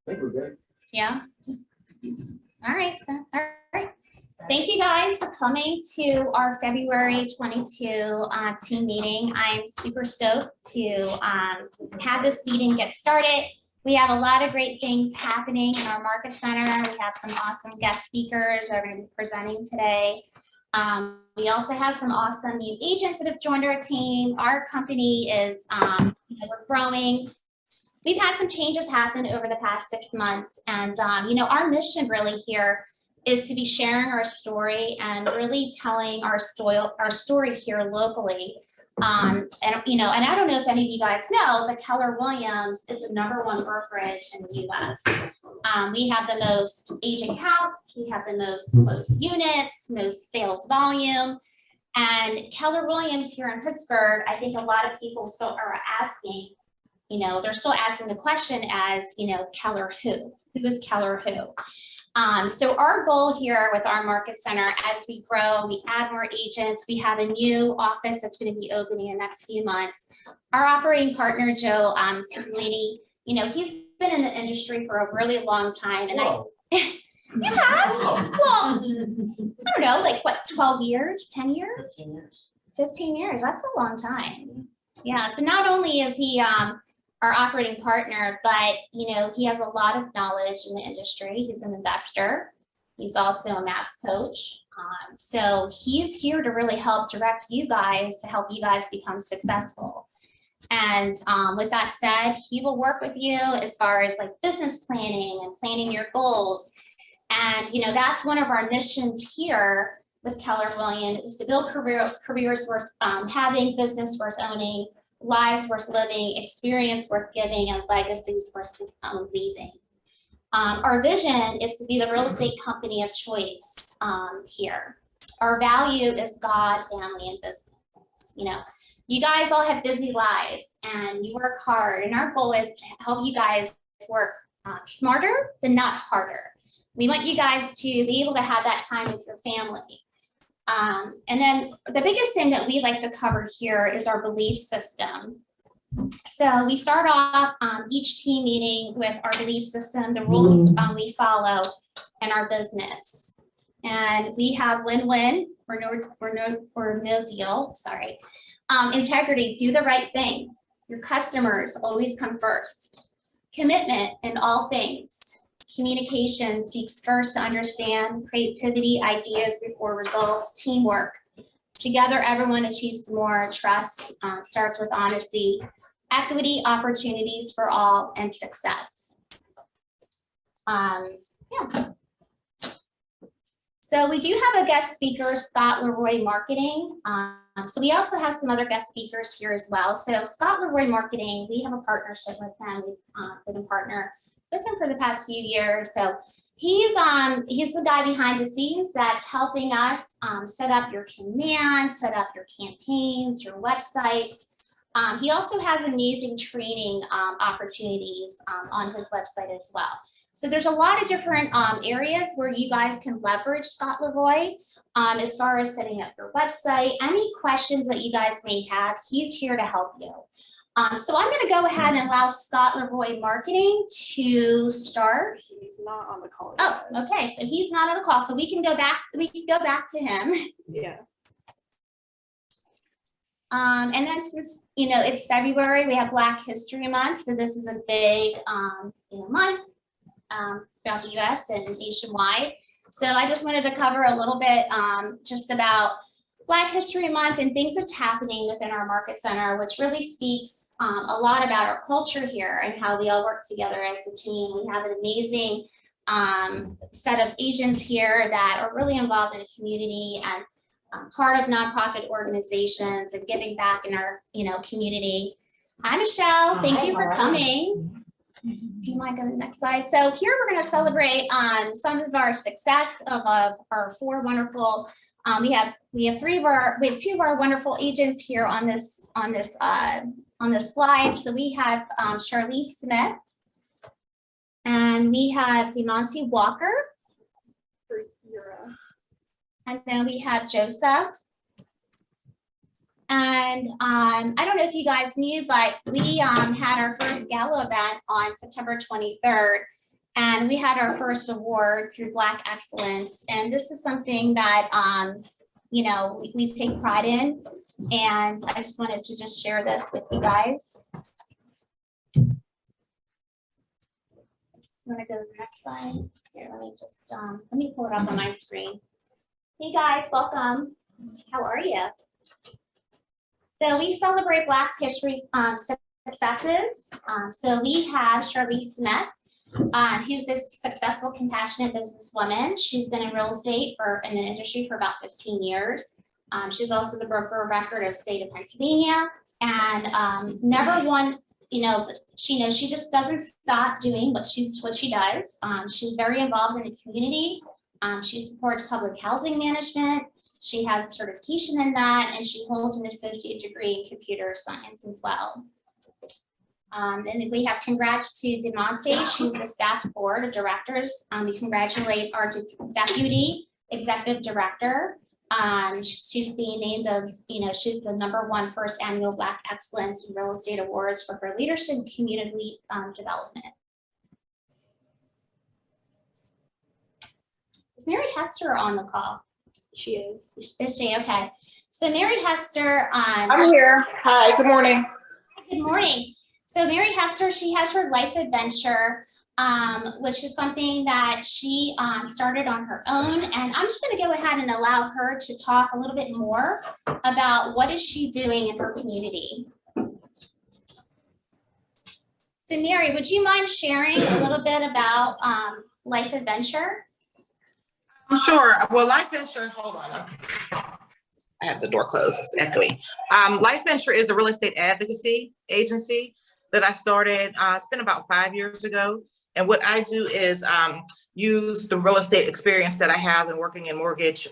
think we're good. Yeah. All right. So, all right. Thank you guys for coming to our February 22 team meeting. I'm super stoked to have this meeting get started. We have a lot of great things happening in our market center. We have some awesome guest speakers that are going to be presenting today. We also have some awesome new agents that have joined our team. Our company is, we're growing. We've had some changes happen over the past 6 months, and our mission really here is to be sharing our story and really telling our story here locally. And I don't know if any of you guys know, but Keller Williams is the #1 brokerage in the U.S. We have the most agent counts, we have the most closed units, most sales volume, and Keller Williams here in Pittsburgh. I think a lot of people still are asking. They're still asking the question as, Keller who? Who is Keller who? So our goal here with our market center, as we grow, we add more agents, we have a new office that's going to be opening in the next few months. Our operating partner, Joe Cipollini, he's been in the industry for a really long time. And you have? Well, I don't know, like what, 12 years, 10 years? 15 years. 15 years, that's a long time. Yeah, so not only is he our operating partner, but he has a lot of knowledge in the industry. He's an investor. He's also a MAPS coach. So he's here to really help direct you guys, to help you guys become successful. And with that said, he will work with you as far as like business planning and planning your goals. And that's one of our missions here with Keller Williams, is to build careers worth having, business worth owning, lives worth living, experience worth giving, and legacies worth leaving. Our vision is to be the real estate company of choice here. Our value is God, family, and business. You guys all have busy lives and you work hard, and our goal is to help you guys work smarter, but not harder. We want you guys to be able to have that time with your family. And then the biggest thing that we like to cover here is our belief system. So we start off each team meeting with our belief system, the rules we follow in our business. And we have win-win or no deal, sorry. Integrity, do the right thing. Your customers always come first. Commitment in all things. Communication seeks first to understand, creativity, ideas before results, teamwork. Together, everyone achieves more. Trust starts with honesty, equity, opportunities for all, and success. So we do have a guest speaker, Scott Leroy Marketing. So we also have some other guest speakers here as well. So Scott Leroy Marketing, we have a partnership with him. We've been a partner with him for the past few years. So he's the guy behind the scenes that's helping us set up your command, set up your campaigns, your websites. He also has amazing training opportunities on his website as well. So there's a lot of different areas where you guys can leverage Scott Leroy as far as setting up your website. Any questions that you guys may have, he's here to help you. So I'm going to go ahead and allow Scott Leroy Marketing to start. He's not on the call. Oh, okay. So he's not on the call. So we can go back. We can go back to him. Yeah. And then since it's February, we have Black History Month. So this is a big month throughout the U.S. and nationwide. So I just wanted to cover a little bit just about Black History Month and things that's happening within our market center, which really speaks a lot about our culture here and how we all work together as a team. We have an amazing set of agents here that are really involved in the community and part of nonprofit organizations and giving back in our community. Hi, Michelle. Thank you for coming. Do you mind going to the next slide? So here we're going to celebrate some of our success of our four wonderful. We have two of our wonderful agents here on this slide. So we have Charlize Smith, and we have DeMonte Walker, and then we have Joseph. And I don't know if you guys knew, but we had our first gala event on September 23rd. And we had our first award through Black Excellence. And this is something that, you know, we take pride in. And I just wanted to just share this with you guys. I'm gonna go to the next slide. Here, let me pull it up on my screen. Hey guys, welcome. How are you? So we celebrate Black History successes. So we have Shirley Smith, who's a successful, compassionate businesswoman. She's been in real estate in the industry for about 15 years. She's also the broker of record of state of Pennsylvania, and never one. You know, she just doesn't stop doing what she does. She's very involved in the community. She supports public housing management. She has certification in that, and she holds an associate degree in computer science as well. And we have congrats to DeMonte. She's the staff board of directors. We congratulate our deputy executive director. She's being named as, you know, she's the #1 first annual Black Excellence in Real Estate Awards for her leadership and community development. Is Mary Hester on the call? She is. Is she? Okay. So Mary Hester. I'm here. Hi, good morning. Good morning. So Mary Hester, she has her life adventure, which is something that she started on her own. And I'm just going to go ahead and allow her to talk a little bit more about what is she doing in her community. So Mary, would you mind sharing a little bit about Life Adventure? Sure. Well, Life Venture, hold on. I have the door closed, it's echoey. Life Venture is a real estate advocacy agency that I started, it's been about 5 years ago. And what I do is use the real estate experience that I have in working in mortgages,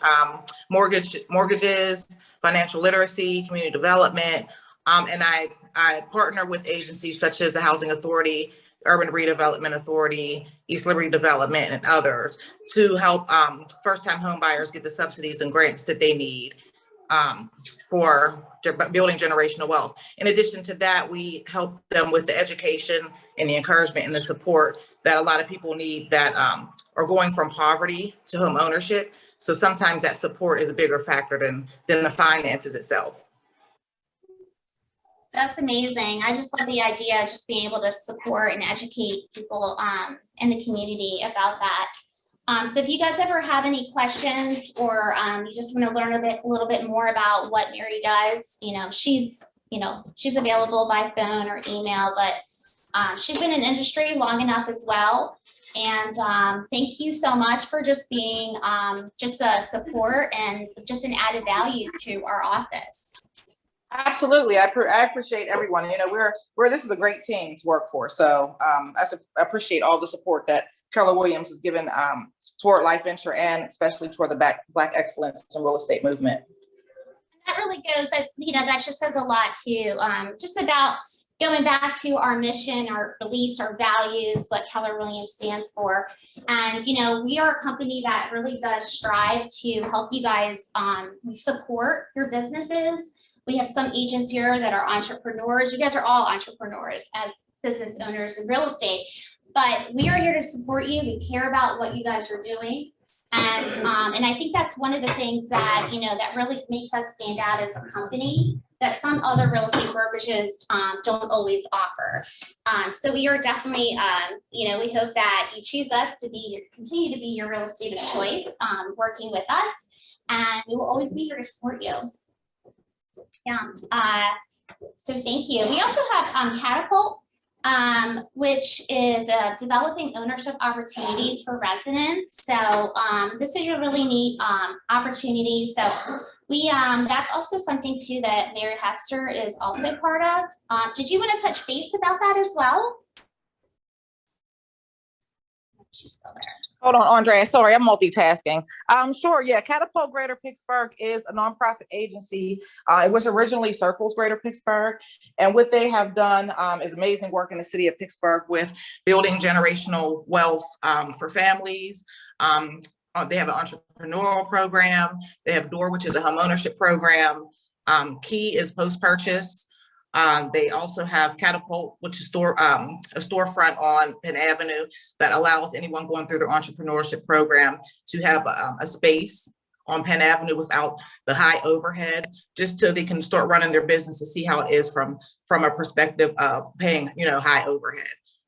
financial literacy, community development. And I partner with agencies such as the Housing Authority, Urban Redevelopment Authority, East Liberty Development, and others to help first-time home buyers get the subsidies and grants that they need for building generational wealth. In addition to that, we help them with the education and the encouragement and the support that a lot of people need that are going from poverty to home ownership. So sometimes that support is a bigger factor than the finances itself. That's amazing. I just love the idea of just being able to support and educate people in the community about that. So if you guys ever have any questions or you just want to learn a little bit more about what Mary does, she's available by phone or email, but she's been in industry long enough as well. And thank you so much for just being just a support and just an added value to our office. Absolutely. I appreciate everyone. We're this is a great team to work for. So I appreciate all the support that Keller Williams has given toward Life Venture and especially toward the Black Excellence and Real Estate movement. That really goes, that just says a lot too, just about going back to our mission, our beliefs, our values, what Keller Williams stands for. And, we are a company that really does strive to help you guys support your businesses. We have some agents here that are entrepreneurs. You guys are all entrepreneurs as business owners in real estate, but we are here to support you. We care about what you guys are doing. And I think that's one of the things that, that really makes us stand out as a company that some other real estate brokerages don't always offer. So we are definitely, we hope that you choose us to continue to be your real estate of choice, working with us, and we will always be here to support you. Yeah. So thank you. We also have Catapult, which is developing ownership opportunities for residents. So this is a really neat opportunity. So we that's also something too that Mary Hester is also part of. Did you want to touch base about that as well? She's still there. Hold on, Andrea. Sorry, I'm multitasking. Sure. Yeah. Catapult Greater Pittsburgh is a nonprofit agency. It was originally Circles Greater Pittsburgh. And what they have done is amazing work in the city of Pittsburgh with building generational wealth for families. They have an entrepreneurial program. They have DOOR, which is a home ownership program. Key is post-purchase. They also have Catapult, which is a storefront on Penn Avenue that allows anyone going through their entrepreneurship program to have a space on Penn Avenue without the high overhead, just so they can start running their business to see how it is from a perspective of paying, high overhead.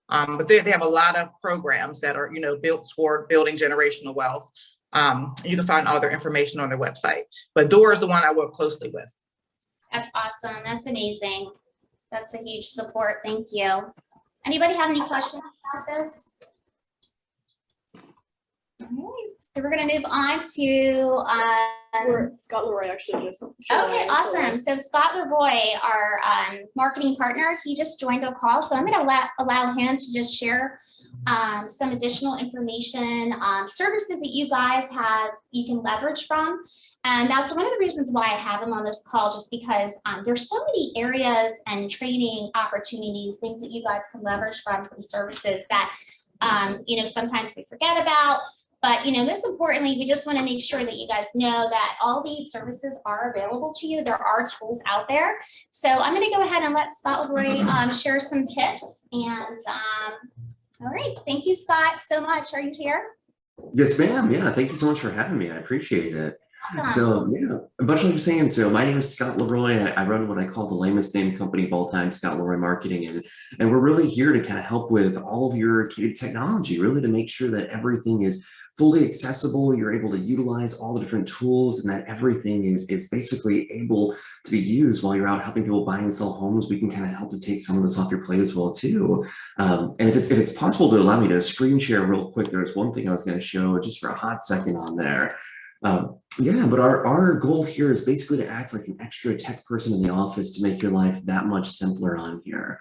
But they have a lot of programs that are, built toward building generational wealth. You can find all their information on their website, but Door is the one I work closely with. That's awesome. That's amazing. That's a huge support. Thank you. Anybody have any questions about this? All right. So we're going to move on to Scott Leroy actually just. okay, awesome. So Scott Leroy, our marketing partner, he just joined the call. So I'm going to allow him to just share some additional information, services that you guys you can leverage from. And that's one of the reasons why I have him on this call, just because there's so many areas and training opportunities, things that you guys can leverage from services that, sometimes we forget about. But, most importantly, we just want to make sure that you guys know that all these services are available to you. There are tools out there. So I'm going to go ahead and let Scott Leroy share some tips. And all right. Thank you, Scott, so much. Are you here? Yes, ma'am. Yeah. Thank you so much for having me. I appreciate it. Awesome. So yeah, a bunch of you saying, so my name is Scott Leroy. I run what I call the lamest name company of all time, Scott Leroy Marketing. And we're really here to kind of help with all of your creative technology, really to make sure that everything is fully accessible. You're able to utilize all the different tools and that everything is basically able to be used while you're out helping people buy and sell homes. We can kind of help to take some of this off your plate as well too. And if it's possible to allow me to screen share real quick, there's one thing I was going to show just for a hot second on there. Yeah, but our goal here is basically to act like an extra tech person in the office to make your life that much simpler on here.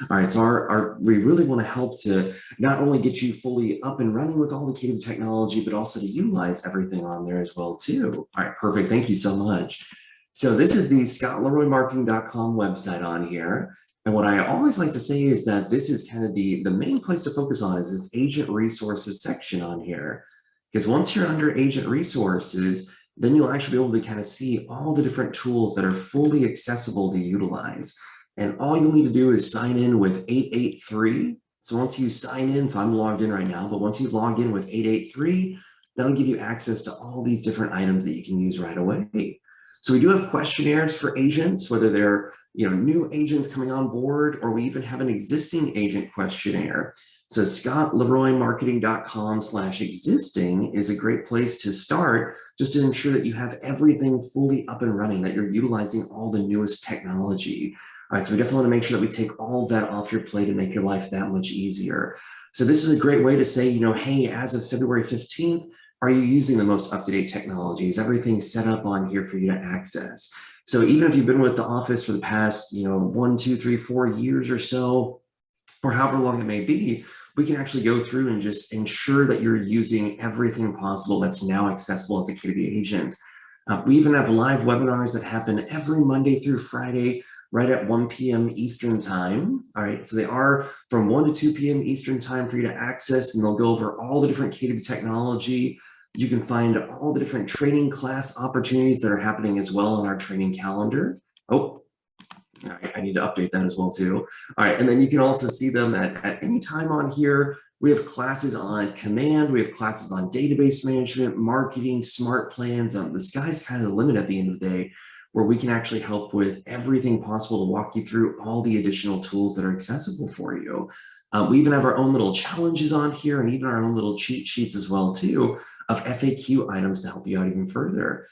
All right, so we really want to help to not only get you fully up and running with all the creative technology, but also to utilize everything on there as well too. All right, perfect. Thank you so much. So this is the scottleroymarketing.com website on here. And what I always like to say is that this is kind of the main place to focus on is this agent resources section on here. Because once you're under agent resources, then you'll actually be able to kind of see all the different tools that are fully accessible to utilize. And all you'll need to do is sign in with 883. So once you sign in, so I'm logged in right now, but once you log in with 883, that'll give you access to all these different items that you can use right away. So we do have questionnaires for agents, whether they're new agents coming on board, or we even have an existing agent questionnaire. So scottleroymarketing.com/existing is a great place to start, just to ensure that you have everything fully up and running, that you're utilizing all the newest technology. All right, so we definitely want to make sure that we take all of that off your plate and make your life that much easier. So this is a great way to say, hey, as of February 15th, are you using the most up-to-date technology? Is everything set up on here for you to access? So even if you've been with the office for the past, 1, 2, 3, 4 years or so, or however long it may be, we can actually go through and just ensure that you're using everything possible that's now accessible as a KDB agent. We even have live webinars that happen every Monday through Friday, right at 1 p.m. Eastern time. All right, so they are from 1 to 2 p.m. Eastern time for you to access, and they'll go over all the different KDB technology. You can find all the different training class opportunities that are happening as well on our training calendar. Oh, all right, I need to update that as well too. All right, and then you can also see them at any time on here. We have classes on command, we have classes on database management, marketing, smart plans. The sky's kind of the limit at the end of the day, where we can actually help with everything possible to walk you through all the additional tools that are accessible for you. We even have our own little challenges on here, and even our own little cheat sheets as well too, of FAQ items to help you out even further.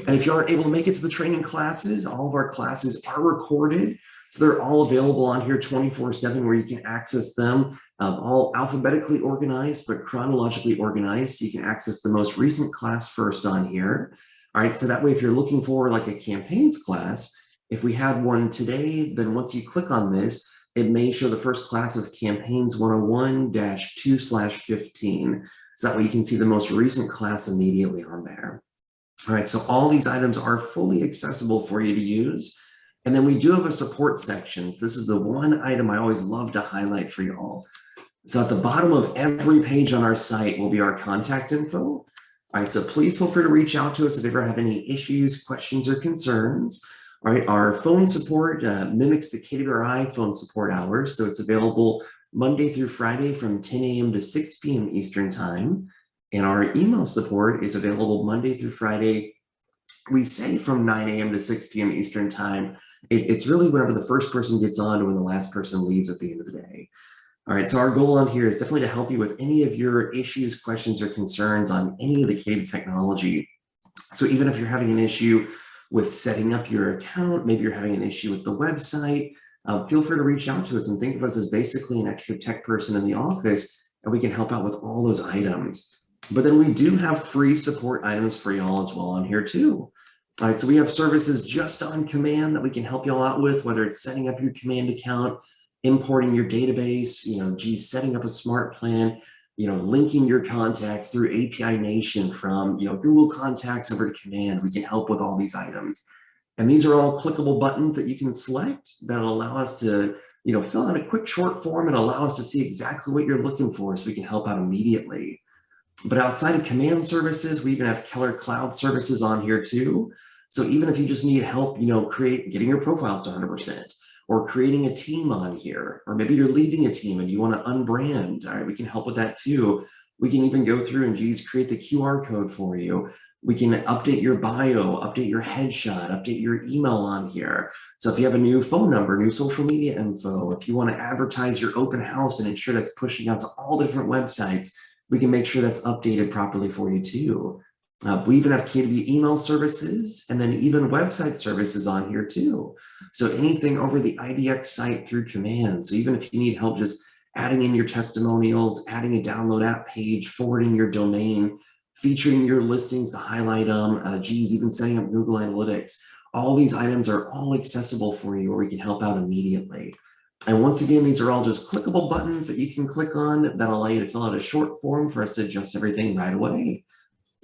And if you aren't able to make it to the training classes, all of our classes are recorded. So they're all available on here 24/7, where you can access them, all alphabetically organized, but chronologically organized. So you can access the most recent class first on here. All right, so that way, if you're looking for like a campaigns class, if we had one today, then once you click on this, it may show the first class of campaigns 101-2/15. So that way you can see the most recent class immediately on there. All right, so all these items are fully accessible for you to use. And then we do have a support section. This is the one item I always love to highlight for you all. So at the bottom of every page on our site will be our contact info. All right, so please feel free to reach out to us if you ever have any issues, questions, or concerns. All right, our phone support mimics the KWRI phone support hours. So it's available Monday through Friday from 10 a.m. to 6 p.m. Eastern time. And our email support is available Monday through Friday. We say from 9 a.m. to 6 p.m. Eastern time. It's really whenever the first person gets on to when the last person leaves at the end of the day. All right, so our goal on here is definitely to help you with any of your issues, questions, or concerns on any of the KW technology. So even if you're having an issue with setting up your account, maybe you're having an issue with the website, feel free to reach out to us and think of us as basically an extra tech person in the office, and we can help out with all those items. But then we do have free support items for y'all as well on here too. All right, so we have services just on command that we can help y'all out with, whether it's setting up your command account, importing your database, setting up a smart plan, linking your contacts through API Nation from, Google Contacts over to Command. We can help with all these items. And these are all clickable buttons that you can select that'll allow us to, fill out a quick short form and allow us to see exactly what you're looking for so we can help out immediately. But outside of command services, we even have Keller Cloud services on here too. So even if you just need help, getting your profile to 100%, or creating a team on here, or maybe you're leaving a team and you want to unbrand, all right, we can help with that too. We can even go through and create the QR code for you. We can update your bio, update your headshot, update your email on here. So if you have a new phone number, new social media info, if you want to advertise your open house and ensure that's pushing out to all different websites, we can make sure that's updated properly for you too. We even have KW email services and then even website services on here too. So anything over the IDX site through command. So even if you need help just adding in your testimonials, adding a download app page, forwarding your domain, featuring your listings to highlight them, even setting up Google Analytics, all these items are all accessible for you where we can help out immediately. And once again, these are all just clickable buttons that you can click on that allow you to fill out a short form for us to adjust everything right away.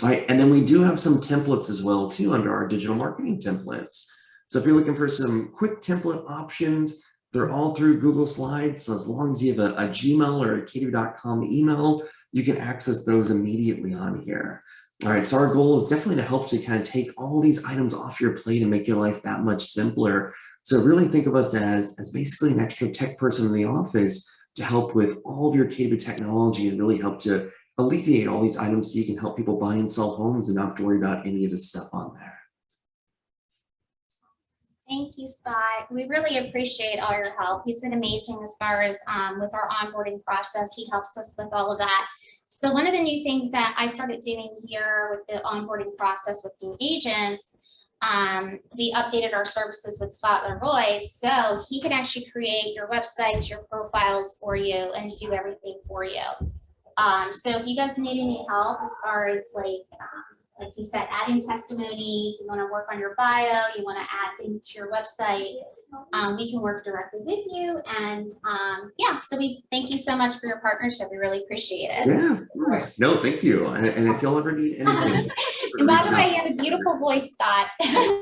All right, and then we do have some templates as well too under our digital marketing templates. So if you're looking for some quick template options, they're all through Google Slides. So as long as you have a Gmail or a KW.com email, you can access those immediately on here. All right, so our goal is definitely to help to kind of take all these items off your plate and make your life that much simpler. So really think of us as basically an extra tech person in the office to help with all of your KW technology and really help to alleviate all these items so you can help people buy and sell homes and not have to worry about any of this stuff on there. Thank you, Scott. We really appreciate all your help. He's been amazing as far as with our onboarding process. He helps us with all of that. So one of the new things that I started doing here with the onboarding process with new agents, we updated our services with Scott Leroy, so he can actually create your websites, your profiles for you, and do everything for you. So if you guys need any help as far as like he said, adding testimonies, you want to work on your bio, you want to add things to your website, we can work directly with you. And yeah, so we thank you so much for your partnership. We really appreciate it. Yeah, of course. No, thank you. And if you'll ever need anything. And by the way, you have a beautiful voice, Scott. Thank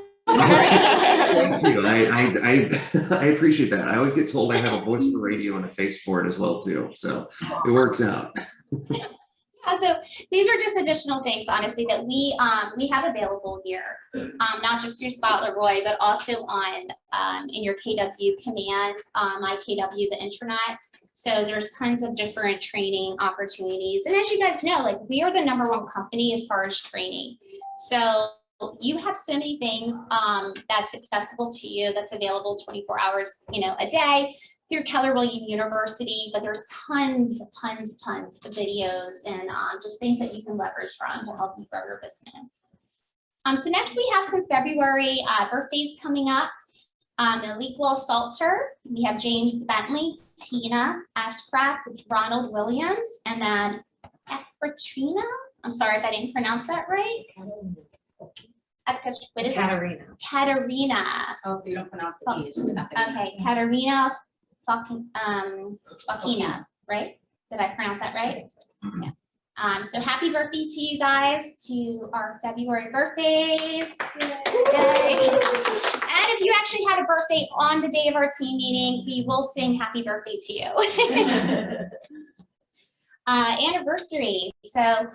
you. I appreciate that. I always get told I have a voice for radio and a face for it as well too. So it works out. Yeah, so these are just additional things, honestly, that we have available here, not just through Scott Leroy, but also on in your KW command, my KW, the intranet. So there's tons of different training opportunities. And as you guys know, like we are the #1 company as far as training. So you have so many things that's accessible to you, that's available 24 hours, a day through Keller Williams University, but there's tons of videos and just things that you can leverage from to help you grow your business. So next we have some February birthdays coming up. Malik Will Salter, we have James Bentley, Tina Ashcraft, Ronald Williams, and then Katrina. I'm sorry if I didn't pronounce that right. What is Katarina. it? Katarina. Oh, so you don't pronounce the E. Okay, Katarina Fakina, right? Did I pronounce that right? Yeah. So happy birthday to you guys, to our February birthdays. Yay. And if you actually had a birthday on the day of our team meeting, we will sing happy birthday to you. Anniversary. So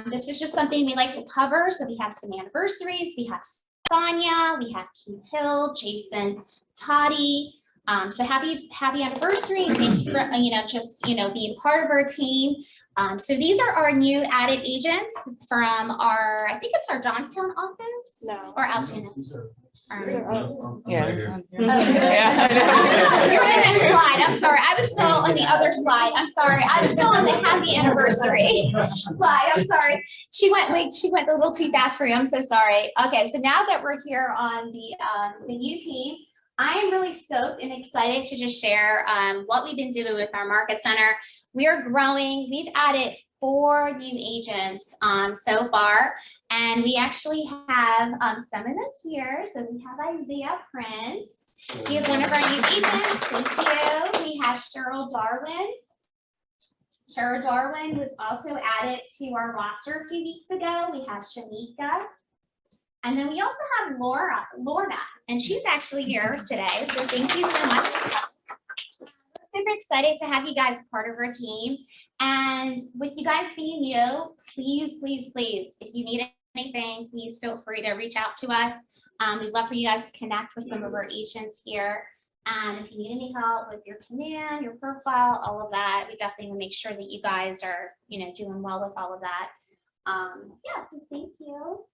this is just something we like to cover. So we have some anniversaries, we have Sonia, we have Keith Hill, Jason Toddy. So happy anniversary. And thank you for, being part of our team. So these are our new added agents from I think it's our Johnstown office. No. Or Altoona. Yeah. You're the next slide. I'm sorry. I was still on the other slide. I'm sorry. I was still on the happy anniversary slide. I'm sorry. She went a little too fast for you. I'm so sorry. Okay, so now that we're here on the new team, I am really stoked and excited to just share what we've been doing with our market center. We are growing. We've added 4 new agents so far, and we actually have some of them here. So we have Isaiah Prince. He is one of our new agents. Thank you. We have Cheryl Darwin. Cheryl Darwin was also added to our roster a few weeks ago. We have Shamika. And then we also have Lorna, and she's actually here today. So thank you so much. Super excited to have you guys part of our team. And with you guys being new, please, please, please, if you need anything, please feel free to reach out to us. We'd love for you guys to connect with some of our agents here. And if you need any help with your command, your profile, all of that, we definitely want to make sure that you guys are, doing well with all of that. Yeah, so thank you.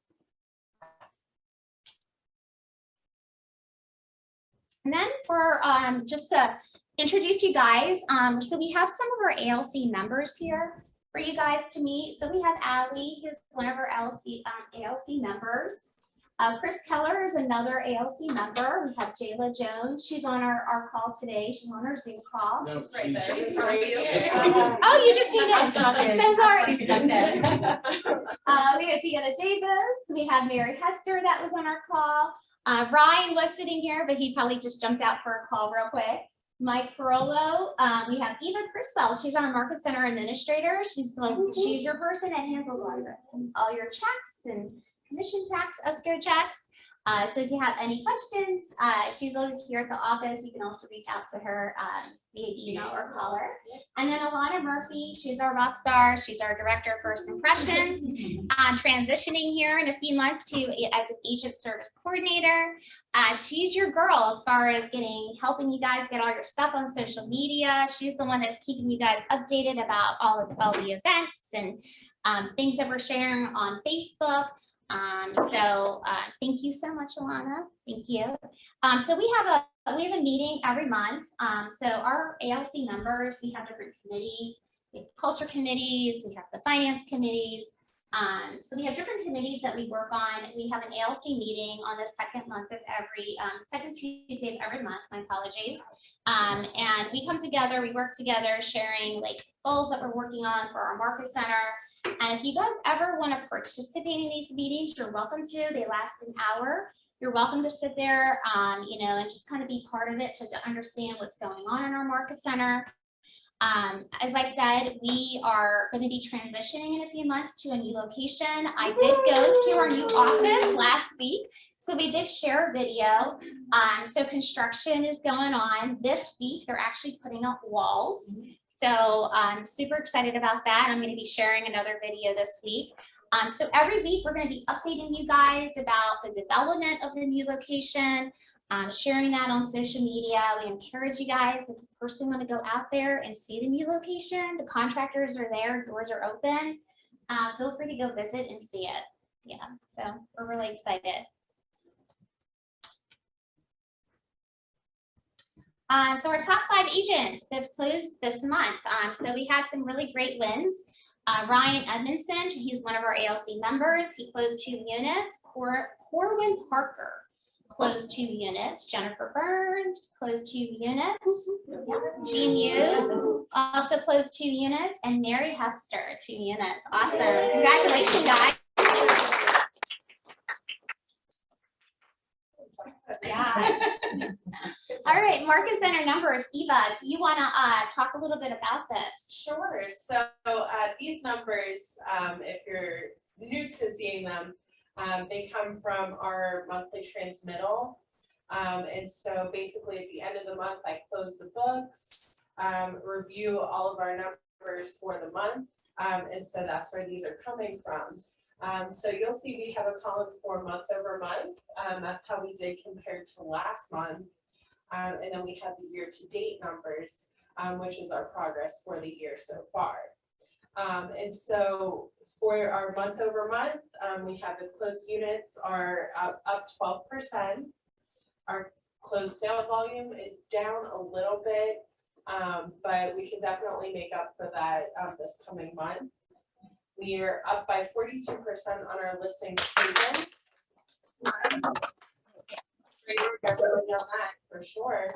And then for just to introduce you guys, so we have some of our ALC members here for you guys to meet. So we have Allie, who's one of our ALC members. Chris Keller is another ALC member. We have Jayla Jones. She's on our call today. She's on our Zoom call. No, Right there. she's- Oh, you just came in. I'm sorry. So sorry. She's stuck in. We have Deanna Davis. We have Mary Hester that was on our call. Ryan was sitting here, but he probably just jumped out for a call real quick. Mike Perolo. We have Eva Criswell. She's our Market Center Administrator. She's your person that handles all your checks and commission checks, escrow checks. So if you have any questions, she's always here at the office. You can also reach out to her via email or call her. And then Alana Murphy, she's our rock star. She's our Director of First Impressions, transitioning here in a few months to as an Agent Service Coordinator. She's your girl as far as helping you guys get all your stuff on social media. She's the one that's keeping you guys updated about all the events and things that we're sharing on Facebook. Thank you so much, Alana. Thank you. So we have a meeting every month. So our ALC members, we have different committees. We have culture committees, we have the finance committees. So we have different committees that we work on. We have an ALC meeting on the second Tuesday of every month, my apologies. And we come together, we work together, sharing goals that we're working on for our market center. And if you guys ever want to participate in these meetings, you're welcome to. They last an hour. You're welcome to sit there, and just kind of be part of it to understand what's going on in our market center. As I said, we are going to be transitioning in a few months to a new location. I did go to our new office last week, so we did share a video. So construction is going on this week. They're actually putting up walls. So I'm super excited about that. I'm going to be sharing another video this week. So every week we're going to be updating you guys about the development of the new location, sharing that on social media. We encourage you guys, if you personally want to go out there and see the new location, the contractors are there, doors are open. Feel free to go visit and see it. Yeah, so we're really excited. So our top 5 agents that have closed this month. So we had some really great wins. Ryan Edmondson, he's one of our ALC members. He closed 2 units. Corwin Parker closed 2 units. Jennifer Burns closed 2 units. Jean Yu also closed 2 units. And Mary Hester, 2 units. Awesome. Congratulations, guys. Yeah. All right, market center numbers. Eva, do you want to talk a little bit about this? Sure. So these numbers, if you're new to seeing them, they come from our monthly transmittal. And so basically at the end of the month, I close the books, review all of our numbers for the month. And so that's where these are coming from. So you'll see we have a column for month over month. That's how we did compared to last month. And then we have the year-to-date numbers, which is our progress for the year so far. And so for our month over month, we have the closed units are up 12%. Our closed sale volume is down a little bit, but we can definitely make up for that this coming month. We are up by 42% on our listings taken. Definitely on that for sure.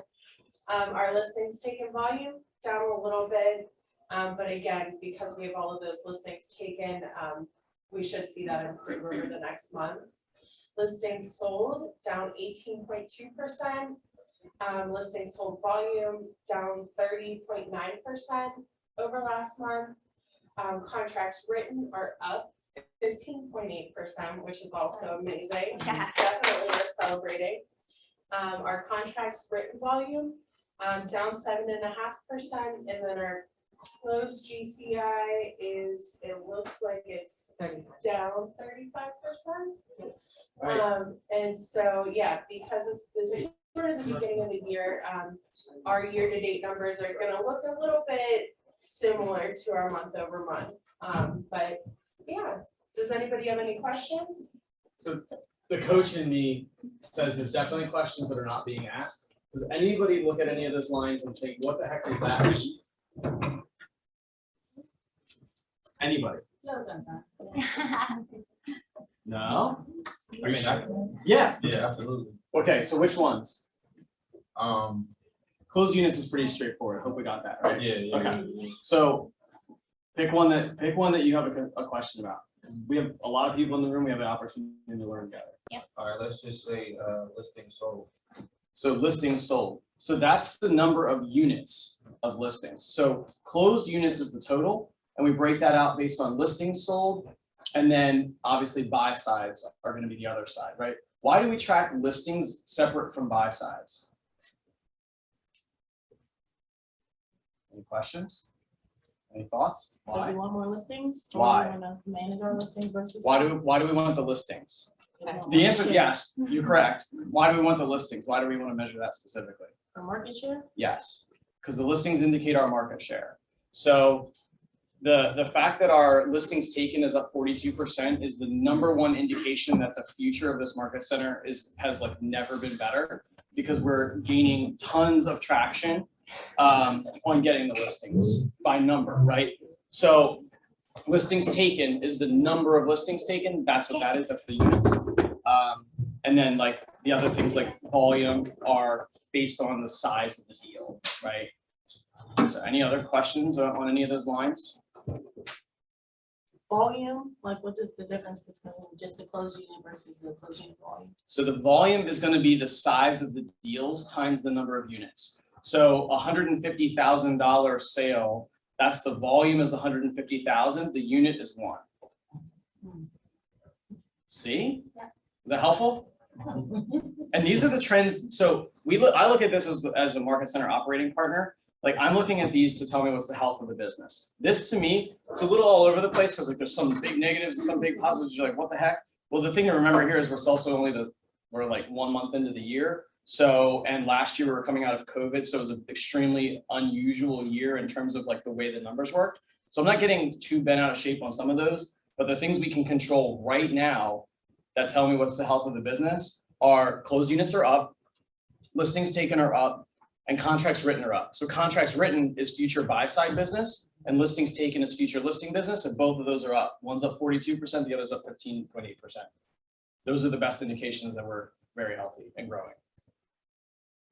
Our listings taken volume down a little bit, but again, because we have all of those listings taken, we should see that improve over the next month. Listings sold down 18.2%. Listings sold volume down 30.9% over last month. Contracts written are up 15.8%, which is also amazing. Yeah. Definitely worth celebrating. Our contracts written volume down 7.5%, and then our closed GCI is, it looks like it's down 35%. And so, yeah, because it's this sort of the beginning of the year, our year-to-date numbers are gonna look a little bit similar to our month over month. But yeah, does anybody have any questions? So the coach in me says there's definitely questions that are not being asked. Does anybody look at any of those lines and think, what the heck does that mean? Anybody? No? Are you sure? Yeah. Yeah, absolutely. Okay, so which ones? Um, Closed units is pretty straightforward. Hope we got that, right? yeah. Okay. So pick one that you have a question about. 'Cause we have a lot of people in the room. We have an opportunity to learn together. All right, let's just say, listing sold. So listings sold. So that's the number of units of listings. So closed units is the total, and we break that out based on listings sold. And then obviously buy sides are going to be the other side, right? Why do we track listings separate from buy sides? Any questions? Any thoughts? Because we Why? want more listings? Or Why? we wanna manage our listings versus. Why do we want the listings? Okay. The answer, Market yes, you're correct. Why do we want the listings? Why do we want to measure that specifically? share. For market share? Yes, because the listings indicate our market share. So the fact that our listings taken is up 42% is the number one indication that the future of this market center has like never been better, because we're gaining tons of traction on getting the listings by number, right? So listings taken is the number of listings taken. That's what that is. That's the units. And then like the other things like volume are based on the size of the deal, right? So any other questions on any of those lines? Volume, like what is the difference between just the closed unit versus the closed unit volume? So the volume is going to be the size of the deals times the number of units. So $150,000 sale, that's the volume is 150,000, the unit is 1. See? Yeah. Is that helpful? And these are the trends. So I look at this as a market center operating partner. Like I'm looking at these to tell me what's the health of the business. This to me, it's a little all over the place because like there's some big negatives and some big positives. You're like, what the heck? Well, the thing to remember here is it's also only we're like 1 month into the year. So, and last year we were coming out of COVID. So it was an extremely unusual year in terms of like the way the numbers worked. So I'm not getting too bent out of shape on some of those, but the things we can control right now that tell me what's the health of the business are closed units are up, listings taken are up, and contracts written are up. So contracts written is future buy side business and listings taken is future listing business. And both of those are up. One's up 42%, the other's up 15.8%. Those are the best indications that we're very healthy and growing.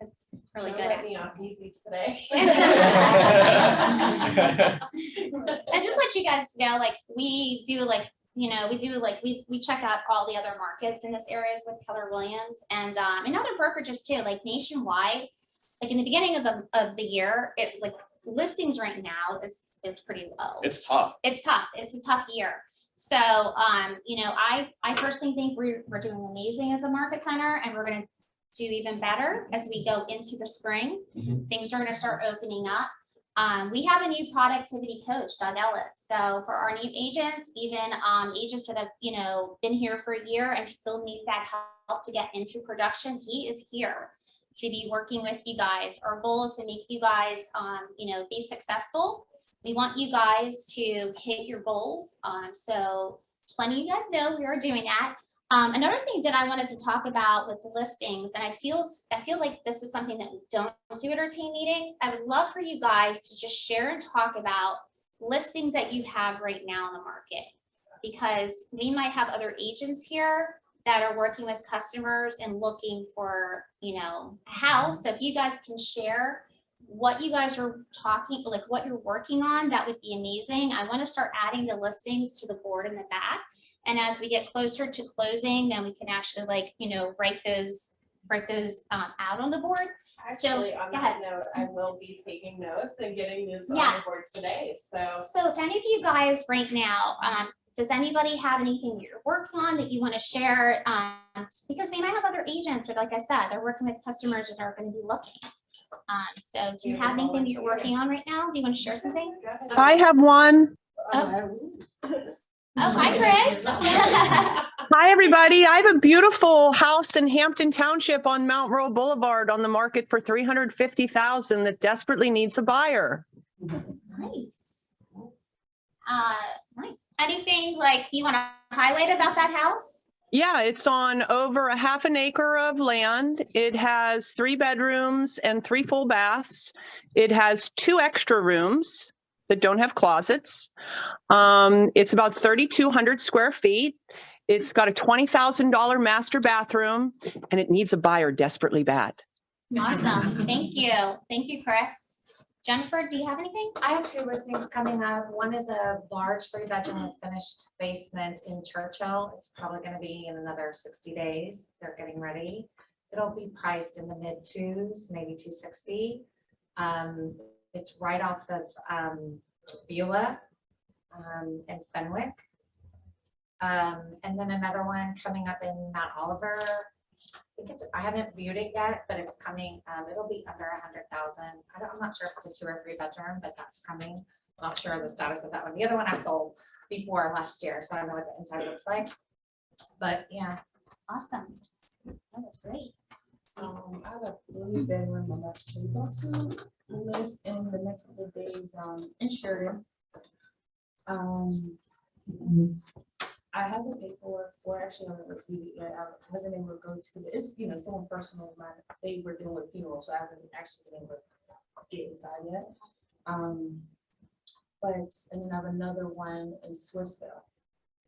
It's really Don't good. let me off easy today. And just let you guys know, like we do like, we check out all the other markets in this areas with Keller Williams and other brokerages too, like nationwide. Like in the beginning of the year, it like listings right now is pretty low. It's tough. It's tough. It's a tough year. So I personally think we're doing amazing as a market center, and we're gonna do even better as we go into the spring. Mhm. Things are gonna start opening up. We have a new productivity coach, Doug Ellis. So for our new agents, even agents that have, been here for a year and still need that help to get into production, he is here to be working with you guys. Our goal is to make you guys, be successful. We want you guys to hit your goals. So plenty of you guys know we are doing that. Another thing that I wanted to talk about with the listings, and I feel like this is something that we don't do at our team meetings. I would love for you guys to just share and talk about listings that you have right now in the market, because we might have other agents here that are working with customers and looking for, a house. So if you guys can share what you guys are what you're working on, that would be amazing. I want to start adding the listings to the board in the back. And as we get closer to closing, then we can actually write those out on the board. Actually, on go that ahead. note, I will be taking notes and getting these on Yes. the board today, so. So if any of you guys right now, does anybody have anything that you're working on that you want to share? Because we might have other agents that, like I said, they're working with customers that are going to be looking. So do you have anything that you're working on right now? Do you want to share something? I have one. Oh, hi, Chris. Hi, everybody. I have a beautiful house in Hampton Township on Mount Royal Boulevard on the market for $350,000 that desperately needs a buyer. Nice. Nice. Anything like you want to highlight about that house? Yeah, it's on over a half an acre of land. It has 3 bedrooms and 3 full baths. It has 2 extra rooms that don't have closets. It's about 3,200 square feet. It's got a $20,000 master bathroom, and it needs a buyer desperately bad. Awesome. Thank you. Thank you, Chris. Jennifer, do you have anything? I have 2 listings coming up. One is a large 3-bedroom with finished basement in Churchill. It's probably going to be in another 60 days. They're getting ready. It'll be priced in the mid-2s, maybe 260. It's right off of Beulah and Fenwick. And then another one coming up in Mount Oliver. I haven't viewed it yet, but it's coming. It'll be under 100,000. I'm not sure if it's a 2 or 3 bedroom, but that's coming. Not sure of the status of that one. The other one I sold before last year, so I know what the inside looks like. But yeah, Awesome. Oh, that's great. I have a 3-bedroom on that to list in the next couple of days, in Sheridan. I have the paperwork for, actually I haven't reviewed it yet. I wasn't able to go to it. It's, someone personal of mine. They were doing a funeral, so I haven't actually been able to get inside yet. But, and then I have another one in Swissville.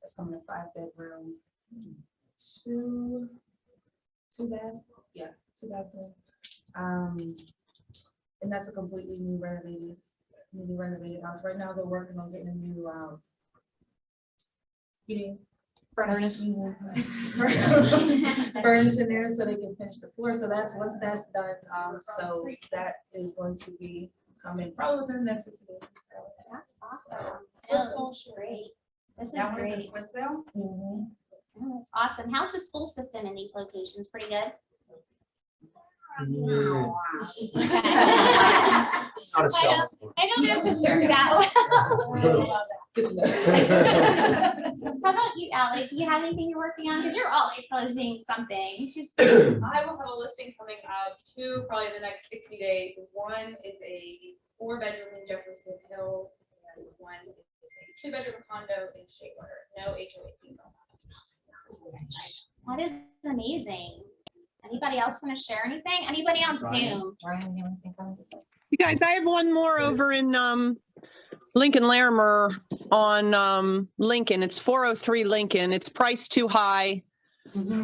That's coming a 5-bedroom, 2 baths. Yeah, 2 bathroom. And that's a completely newly renovated house. Right now they're working on getting a new heating furnace furnace in there so they can finish the floor. So that's once that's done. So that is going to be coming probably within the next 6 days. That's awesome. So- Oh, that's great. This is that one is in great. Swissville. Oh, that's awesome. How's the school system in these locations? Pretty good? Okay. I know they're concerned that well. How about you, Ally? Do you have anything you're working on? Because you're always closing something. I will have a listing coming up 2 probably in the next 60 days. One is a 4-bedroom in Jefferson Hills, and one is a 2-bedroom condo in Shadewater. No HOA fees on that. That is amazing. Anybody else want to share anything? Anybody on Zoom? Ryan, you want to think of it? You guys, I have one more over in Lincoln Larimer on Lincoln. It's 403 Lincoln. It's priced too high.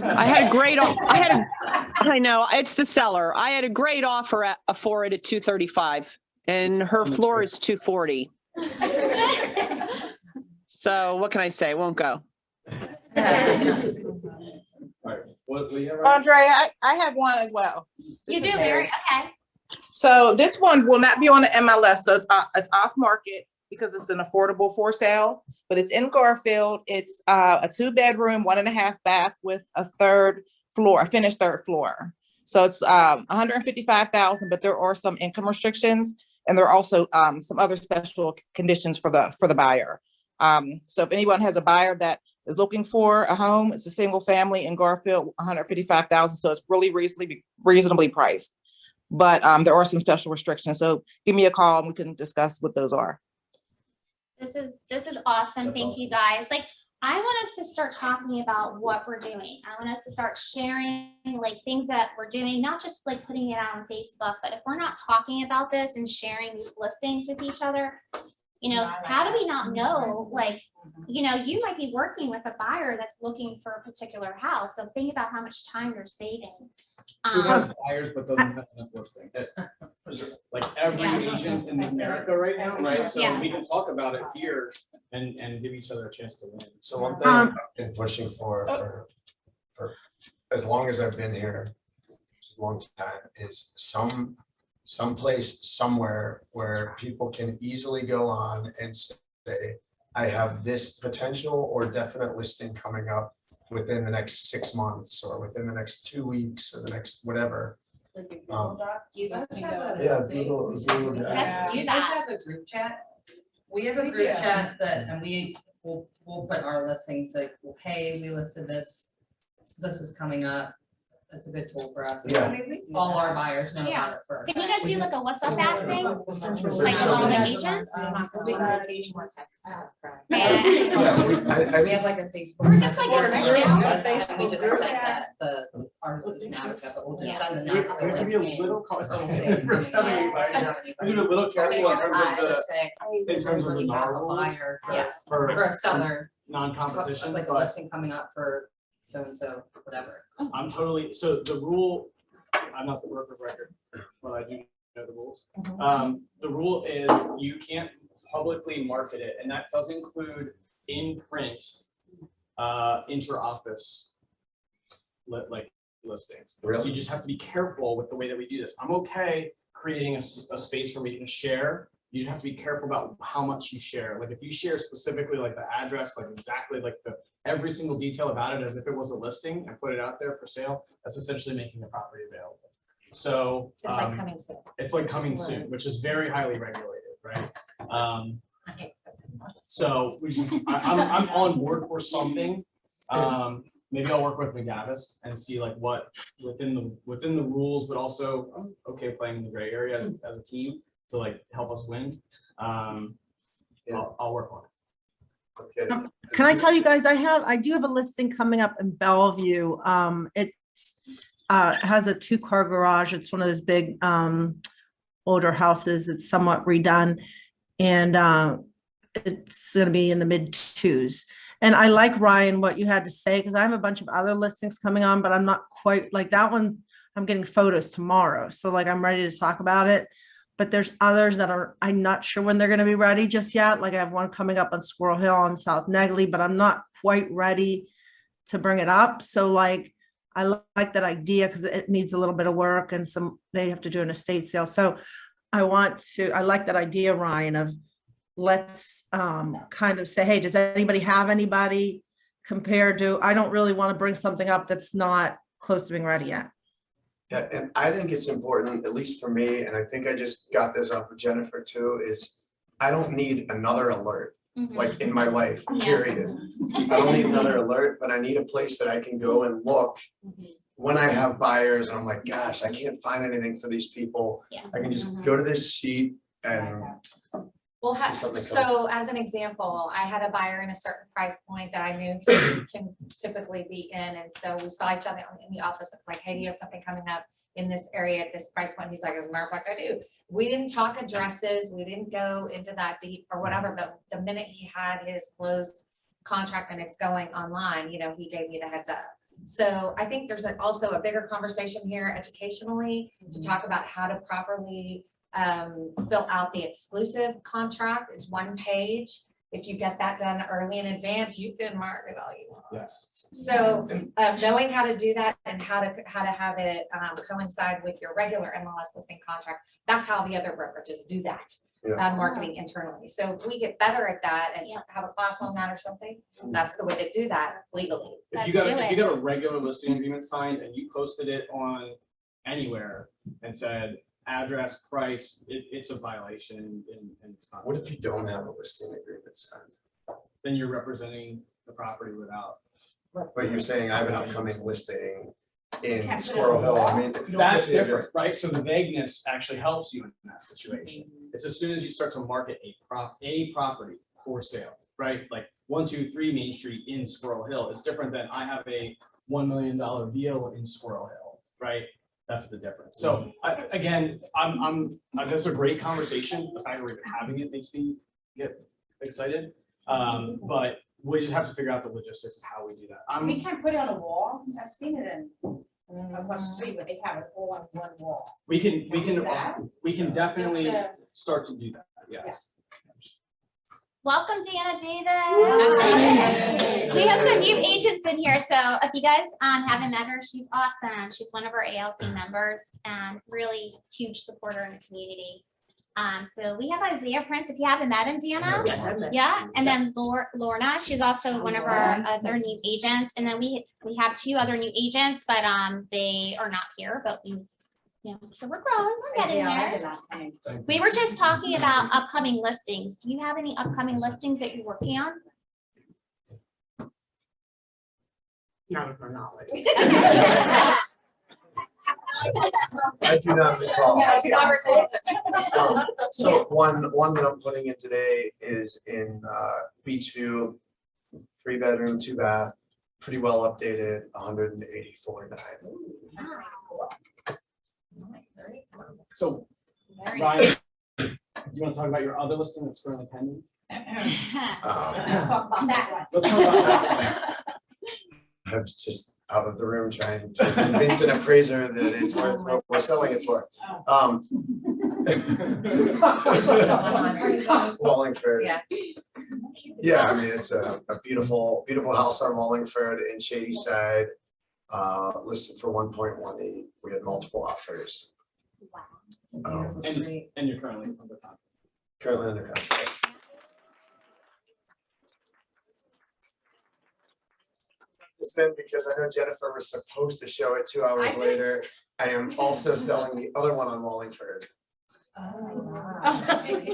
I had a great, I know, it's the seller. I had a great offer for it at 235 and her floor is 240. So what can I say? Won't go. What we have? Andre, I have one as well. You This do, is Mary. Mary? Okay. So this one will not be on the MLS, so it's off market because it's an affordable for sale, but it's in Garfield. It's a 2-bedroom, 1.5 bath with a finished third floor. So it's 155,000, but there are some income restrictions. And there are also some other special conditions for the buyer. So if anyone has a buyer that is looking for a home, it's a single family in Garfield, 155,000. So it's really reasonably priced. But there are some special restrictions. So give me a call and we can discuss what those are. This is awesome. That's Thank you guys. Like, I want us to start talking about what we're doing. I want us to start sharing like things that we're doing, not just like putting it out on Facebook, but if we're not talking about this and sharing these listings with each other, you know, how do we not know? Like, you know, you might be working with a buyer that's looking for a particular house. So think about how much time you're saving. Who has buyers but doesn't have enough listings? Like every Yeah. agent in America right now, right? So Yeah. we can talk about it here and give each other a chance to win. So one thing I've been pushing for as long as I've been here, which is a long time, is some place somewhere where people can easily go on and say, I have this potential or definite listing coming up within the next 6 months or within the next 2 weeks or the next whatever. Like a Google Doc. You guys have a. Yeah, Google. Let's do You that. guys have a group chat? We have a We group do. chat that, and we'll put our listings like, well, hey, we listed this, this is coming up. It's a good tool for us. Yeah. I mean, all our buyers know about it first. Can you guys do like a WhatsApp app thing? Like with So all the many- agents? Communication or text. Yeah, We I have think, like a Facebook. Or just like Or a email. email. We just send that, the artist is Navica, but we'll just send the We Navica have to be a link in. little cautious. It'll say it's We're coming sounding up. anxiety. We have to be a little careful in terms of Just say, in terms of really the have NAR a rules buyer for- Yes. For for a seller, non-competition, like a but listing coming up for so-and-so, whatever. I'm totally, so the rule, I'm not the broker of record, but I do know the rules. The rule is you can't publicly market it, and that does include in print, inter-office like listings. So Really? you just have to be careful with the way that we do this. I'm okay creating a space where we can share. You have to be careful about how much you share. Like if you share specifically like the address, like exactly like every single detail about it as if it was a listing and put it out there for sale, that's essentially making the property available. So It's like coming soon. it's like coming soon, which is very highly regulated, right? So I'm on board for something. Maybe I'll work with McGavis and see like what within the rules, but also I'm okay playing in the gray area as a team to like help us win. I'll work on it. okay. Can I tell you guys, I do have a listing coming up in Bellevue. It's has a 2-car garage. It's one of those big older houses. It's somewhat redone. And it's gonna be in the mid-2s. And I like, Ryan, what you had to say, because I have a bunch of other listings coming on, but I'm not quite like that one. I'm getting photos tomorrow. So like I'm ready to talk about it. But there's others that I'm not sure when they're going to be ready just yet. Like I have one coming up on Squirrel Hill on South Negley, but I'm not quite ready to bring it up. So like, I like that idea because it needs a little bit of work and they have to do an estate sale. So I like that idea, Ryan, of let's kind of say, hey, does anybody have anybody compared to, I don't really want to bring something up that's not close to being ready yet. Yeah, and I think it's important, at least for me, and I think I just got this off of Jennifer too, is I don't need another alert, Mhm. like in my life, Yeah. period. I don't need another alert, but I need a place that I can go and look when I have buyers and I'm like, gosh, I can't find anything for these people. Yeah. I can just go to this sheet and Well, See something come so as an example, I had a buyer in a certain price point that I knew he can typically be in. And so we saw each other in the office. It's like, hey, do you have something coming up in this area at this price point? He's like, as a matter of fact, I do. We didn't talk addresses. We didn't go into that deep or whatever, but the minute he had his closed contract and it's going online, you know, he gave me the heads up. So I think there's also a bigger conversation here educationally to talk about how to properly fill out the exclusive contract. It's 1 page. If you get that done early in advance, you can market all you want. Yes. So knowing how to do that and how to have it coincide with your regular MLS listing contract, that's how the other brokerages do that. Yeah. Marketing internally. So if we get better at that and Yeah. have a class on that or something, that's the way to do that legally. If you Let's got, do if it. you got a regular listing agreement signed and you posted it on anywhere and said, address, price, it's a violation and it's not. What if you don't have a listing agreement signed? Then you're representing the property without. But you're saying I have an upcoming listing in Can't put it Squirrel on the Hill, wall. I mean, if you don't. That's get the different, address- right? So the vagueness actually helps you in that situation. It's as soon as you start to market a property for sale, right? Like 123 Main Street in Squirrel Hill is different than I have a $1 million deal in Squirrel Hill, right? That's the difference. So again, that's a great conversation. The fact that we're even having it makes me get excited. But we just have to figure out the logistics of how we do that. We can't put it on a wall. I've seen it in across the street where they have it all on one wall. We can Just, definitely start to do that, yes. Welcome, Deanna Davis. We have some new agents in here, so if you guys haven't met her, she's awesome. She's one of our ALC members and really huge supporter in the community. So we have Isaiah Prince, if you haven't met him, Deanna. Yes, I met. Yeah, and then Lorna, she's also one of our other new agents. And then we have two other new agents, but they are not here, but so we're growing, we're getting there. We were just talking about upcoming listings. Do you have any upcoming listings that you're working on? Not of her knowledge. I do not recall. Yeah, it's not recorded. So one that I'm putting in today is in Beachview, 3-bedroom, 2-bath, pretty well updated, 184.9. So Ryan, do you want to talk about your other listing that's currently pending? Let's talk about that one. Let's talk about that. I was just out of the room trying to convince an appraiser that it's worth what we're selling it for. Wallingford. Yeah. Yeah, I mean, it's a beautiful, beautiful house on Wallingford in Shady Side, listed for 1.18. We had multiple offers. And you're currently under contract. Currently under contract. Listen, because I know Jennifer was supposed to show it 2 hours later. I am also selling the other one on Wallingford. Okay.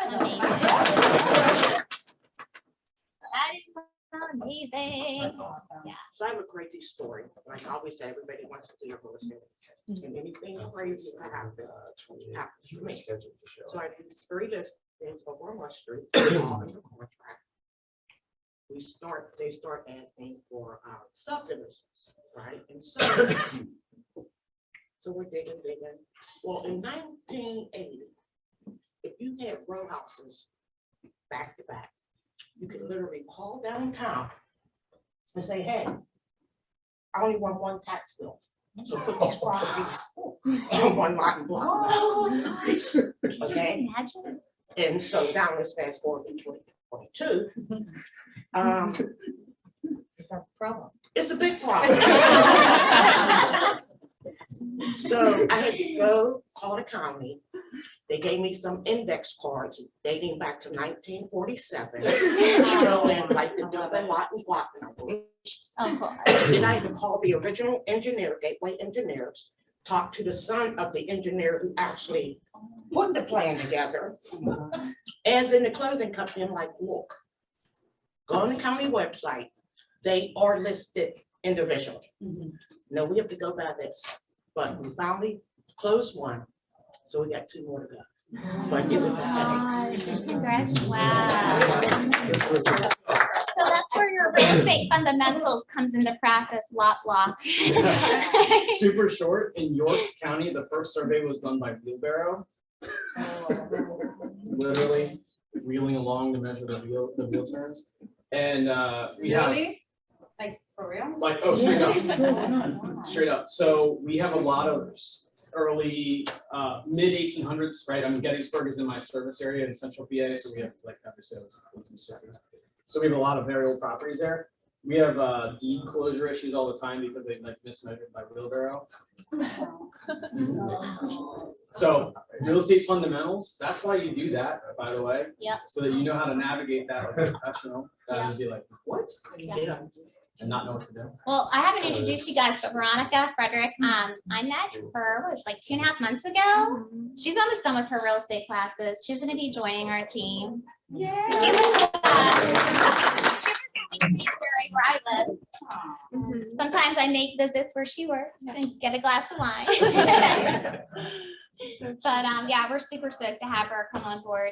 Amazing. That is amazing. That's awesome. Yeah. So I have a crazy story. Like I always say, everybody wants to do your real estate. And anything crazy can happen. Happens to me. Scheduled to show. So I did 3 listings over on West Street, all under contract. They start asking for subdivisions, right? And so we're digging. Well, in 1980, if you had row houses back to back, you could literally call downtown and say, hey, I only want one tax bill. So put these properties on one lot and block. Okay? Imagine. And so now let's fast forward to 2022. It's a problem. It's a big problem. So I had to go call the county. They gave me some index cards dating back to 1947, showing like the different lot and block numbers. Of course. Then I had to call the original engineer, Gateway Engineers, talk to the son of the engineer who actually put the plan together. And then the closing company, I'm like, look, go on the county website. They are listed individually. No, we have to go by this. But we finally closed one, so we got 2 more to go. But it was a headache. Congrats. Wow. So that's where your real estate fundamentals comes into practice, lot block. Super short, in York County, the first survey was done by wheelbarrow. Literally wheeling along to measure the wheel turns. And we have, Like, for real? like, oh, straight up. Straight up. So we have a lot of early, mid 1800s, right? I mean, Gettysburg is in my service area in central PA, so we have like obviously it was 1860s. So we have a lot of very old properties there. We have deed closure issues all the time because they like mismeasured by wheelbarrow. So real estate fundamentals, that's why you do that, by the way. Yep. So that you know how to navigate that like a professional. That would be like, What? Yeah. Yeah. and not know what to do. Well, I haven't introduced you guys, but Veronica Frederick, I met her, was like 2.5 months ago. She's almost done with her real estate classes. She's gonna be joining our team. Yeah. She lives in Kingsbury, where I live. Sometimes I make visits where she works and get a glass of wine. But yeah, we're super stoked to have her come on board.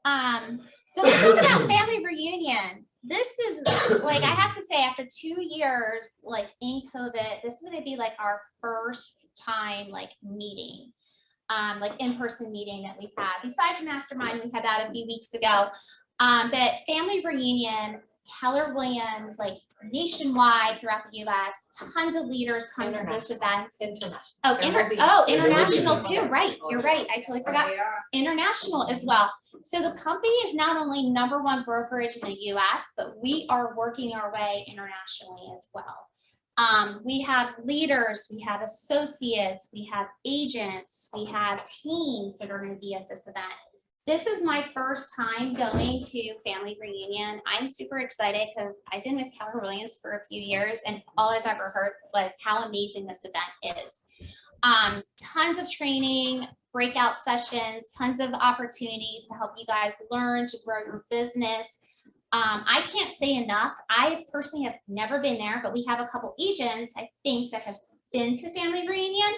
So let's talk about family reunion. This is like, I have to say, after 2 years, like in COVID, this is gonna be like our first time like meeting, like in-person meeting that we've had. Besides Mastermind, we had that a few weeks ago. But family reunion, Keller Williams, like nationwide throughout the US, tons of leaders come to this event. International. International too, right, you're right, I totally forgot. International as well. So the company is not only #1 brokerage in the US, but we are working our way internationally as well. We have leaders, we have associates, we have agents, we have teams that are going to be at this event. This is my first time going to family reunion. I'm super excited because I've been with Keller Williams for a few years, and all I've ever heard was how amazing this event is. Tons of training, breakout sessions, tons of opportunities to help you guys learn to grow your business. I can't say enough. I personally have never been there, but we have a couple agents, I think, that have been to family reunion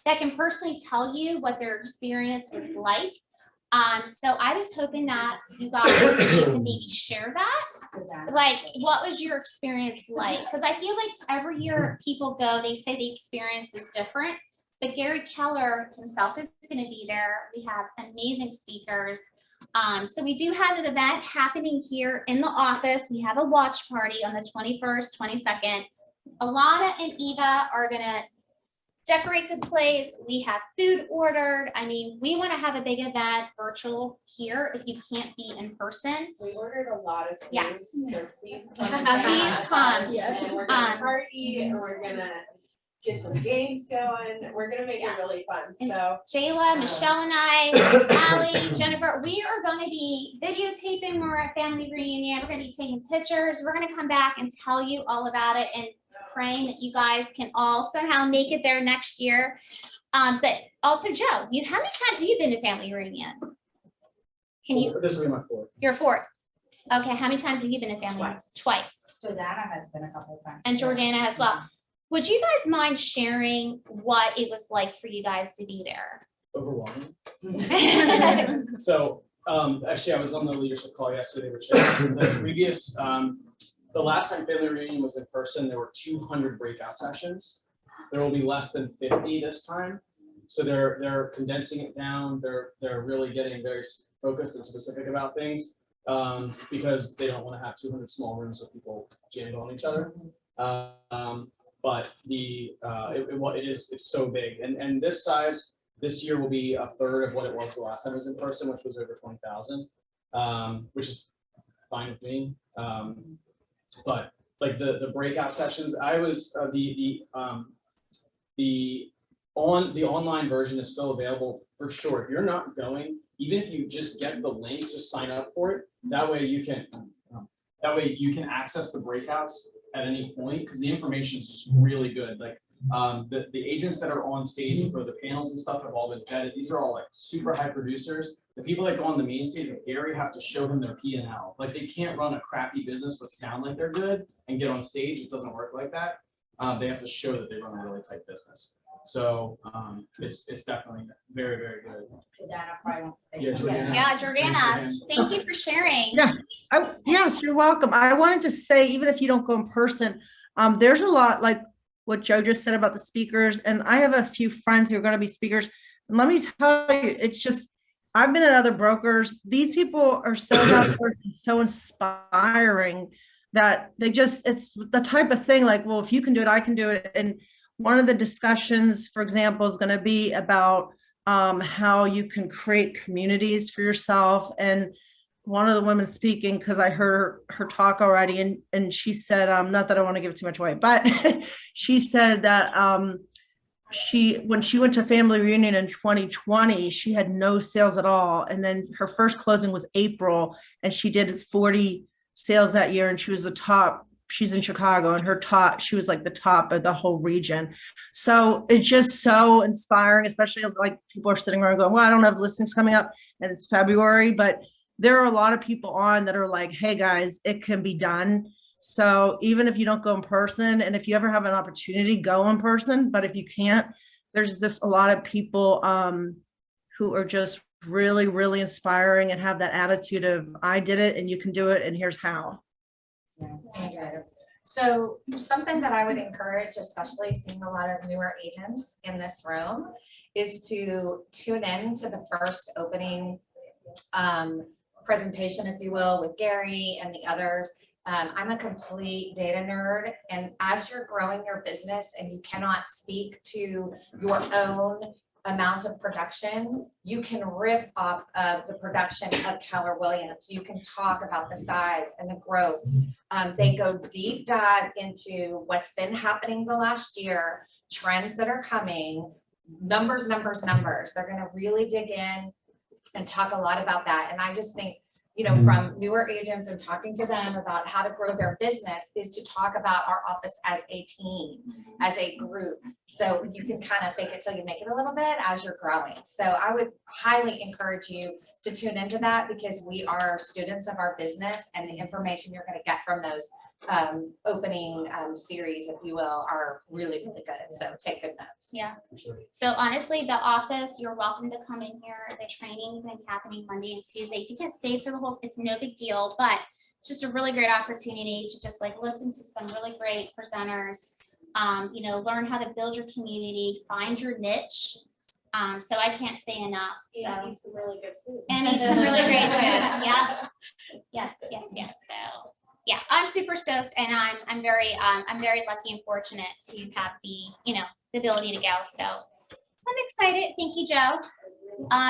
that can personally tell you what their experience was like. So I was hoping that you guys could maybe share that. Like, what was your experience like? Because I feel like every year people go, they say the experience is different, but Gary Keller himself is going to be there. We have amazing speakers. So we do have an event happening here in the office. We have a watch party on the 21st, 22nd. Alana and Eva are going to decorate this place. We have food ordered. I mean, we want to have a big event virtual here if you can't be in person. We ordered a lot of food. Yes. So please come. Please come. Yes, and we're gonna party and we're gonna get some games going. We're gonna make it really fun, so. Jayla, Michelle and I, Allie, Jennifer, we are going to be videotaping when we're at family reunion. We're going to be taking pictures. We're going to come back and tell you all about it, and praying that you guys can all somehow make it there next year. But also, Joe, how many times have you been to family reunion? Can you? This will be my 4th. You're 4th. Okay, how many times have you been to family? Twice. Jordana has been a couple of times. And Jordana as well. Would you guys mind sharing what it was like for you guys to be there? Overwhelming. So actually, I was on the leadership call yesterday, which the previous, the last time family reunion was in person, there were 200 breakout sessions. There will be less than 50 this time. So they're condensing it down. They're really getting very focused and specific about things because they don't want to have 200 small rooms with people jammed on each other. But it's so big, and this size this year will be a third of what it was the last time it was in person, which was over 20,000, which is fine with me. But like the breakout sessions, I was the online version is still available for sure. If you're not going, even if you just get the link, just sign up for it. That way you can access the breakouts at any point, because the information is just really good. Like the agents that are on stage for the panels and stuff have all been vetted. These are all like super high producers. The people that go on the main stage with Gary have to show him their P&L. Like they can't run a crappy business but sound like they're good and get on stage. It doesn't work like that. They have to show that they run a really tight business. So it's definitely very, very good. Yeah, Jordana, thank you for sharing. Yeah, yes, you're welcome. I wanted to say, even if you don't go in person, there's a lot like what Joe just said about the speakers, and I have a few friends who are going to be speakers. And let me tell you, it's just, I've been at other brokers. These people are so so inspiring that it's the type of thing like, well, if you can do it, I can do it. And one of the discussions, for example, is going to be about how you can create communities for yourself. And one of the women speaking, because I heard her talk already, and she said, not that I want to give too much away, but she said that when she went to family reunion in 2020, she had no sales at all. And then her first closing was April, and she did 40 sales that year, and she was the top she's in Chicago, and she was like the top of the whole region. So it's just so inspiring, especially like people are sitting around going, well, I don't have listings coming up and it's February, but there are a lot of people on that are like, hey guys, it can be done. So even if you don't go in person, and if you ever have an opportunity, go in person, but if you can't, there's just a lot of people who are just really, really inspiring and have that attitude of, I did it and you can do it and here's how. So something that I would encourage, especially seeing a lot of newer agents in this room, is to tune in to the first opening presentation, if you will, with Gary and the others. I'm a complete data nerd, and as you're growing your business and you cannot speak to your own amount of production, you can rip off of the production of Keller Williams. You can talk about the size and the growth. They go deep dive into what's been happening the last year, trends that are coming, numbers. They're going to really dig in and talk a lot about that. And I just think, you know, from newer agents and talking to them about how to grow their business is to talk about our office as a team, as a group. So you can kind of fake it till you make it a little bit as you're growing. So I would highly encourage you to tune into that, because we are students of our business, and the information you're going to get from those opening series, if you will, are really, really good. So take good notes. Yeah. So honestly, the office, you're welcome to come in here. The training's been happening Monday and Tuesday. If you can't stay for the whole, it's no big deal, but it's just a really great opportunity to just like listen to some really great presenters, you know, learn how to build your community, find your niche. So I can't say enough. And eat some really good food. And eat some really great food. Yeah. Yes. So yeah, I'm super stoked, and I'm very lucky and fortunate to have the ability to go. So I'm excited. Thank you, Joe.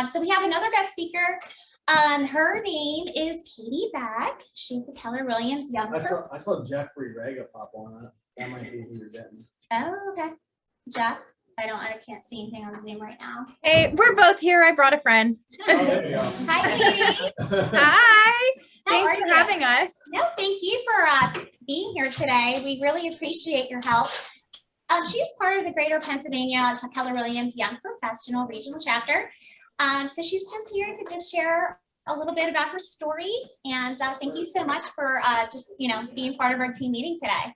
So we have another guest speaker. Her name is Katie Beck. She's the Keller Williams Young. I saw Jeffrey Rega pop on that. That might be who you're getting. Oh, okay. Jeff, I can't see anything on Zoom right now. Hey, we're both here. I brought a friend. Oh, there you go. Hi, Katie. Hi. How Thanks are for you? having us. No, thank you for being here today. We really appreciate your help. She's part of the Greater Pennsylvania Keller Williams Young Professional Regional Chapter. So she's just here to just share a little bit about her story. And thank you so much for just being part of our team meeting today.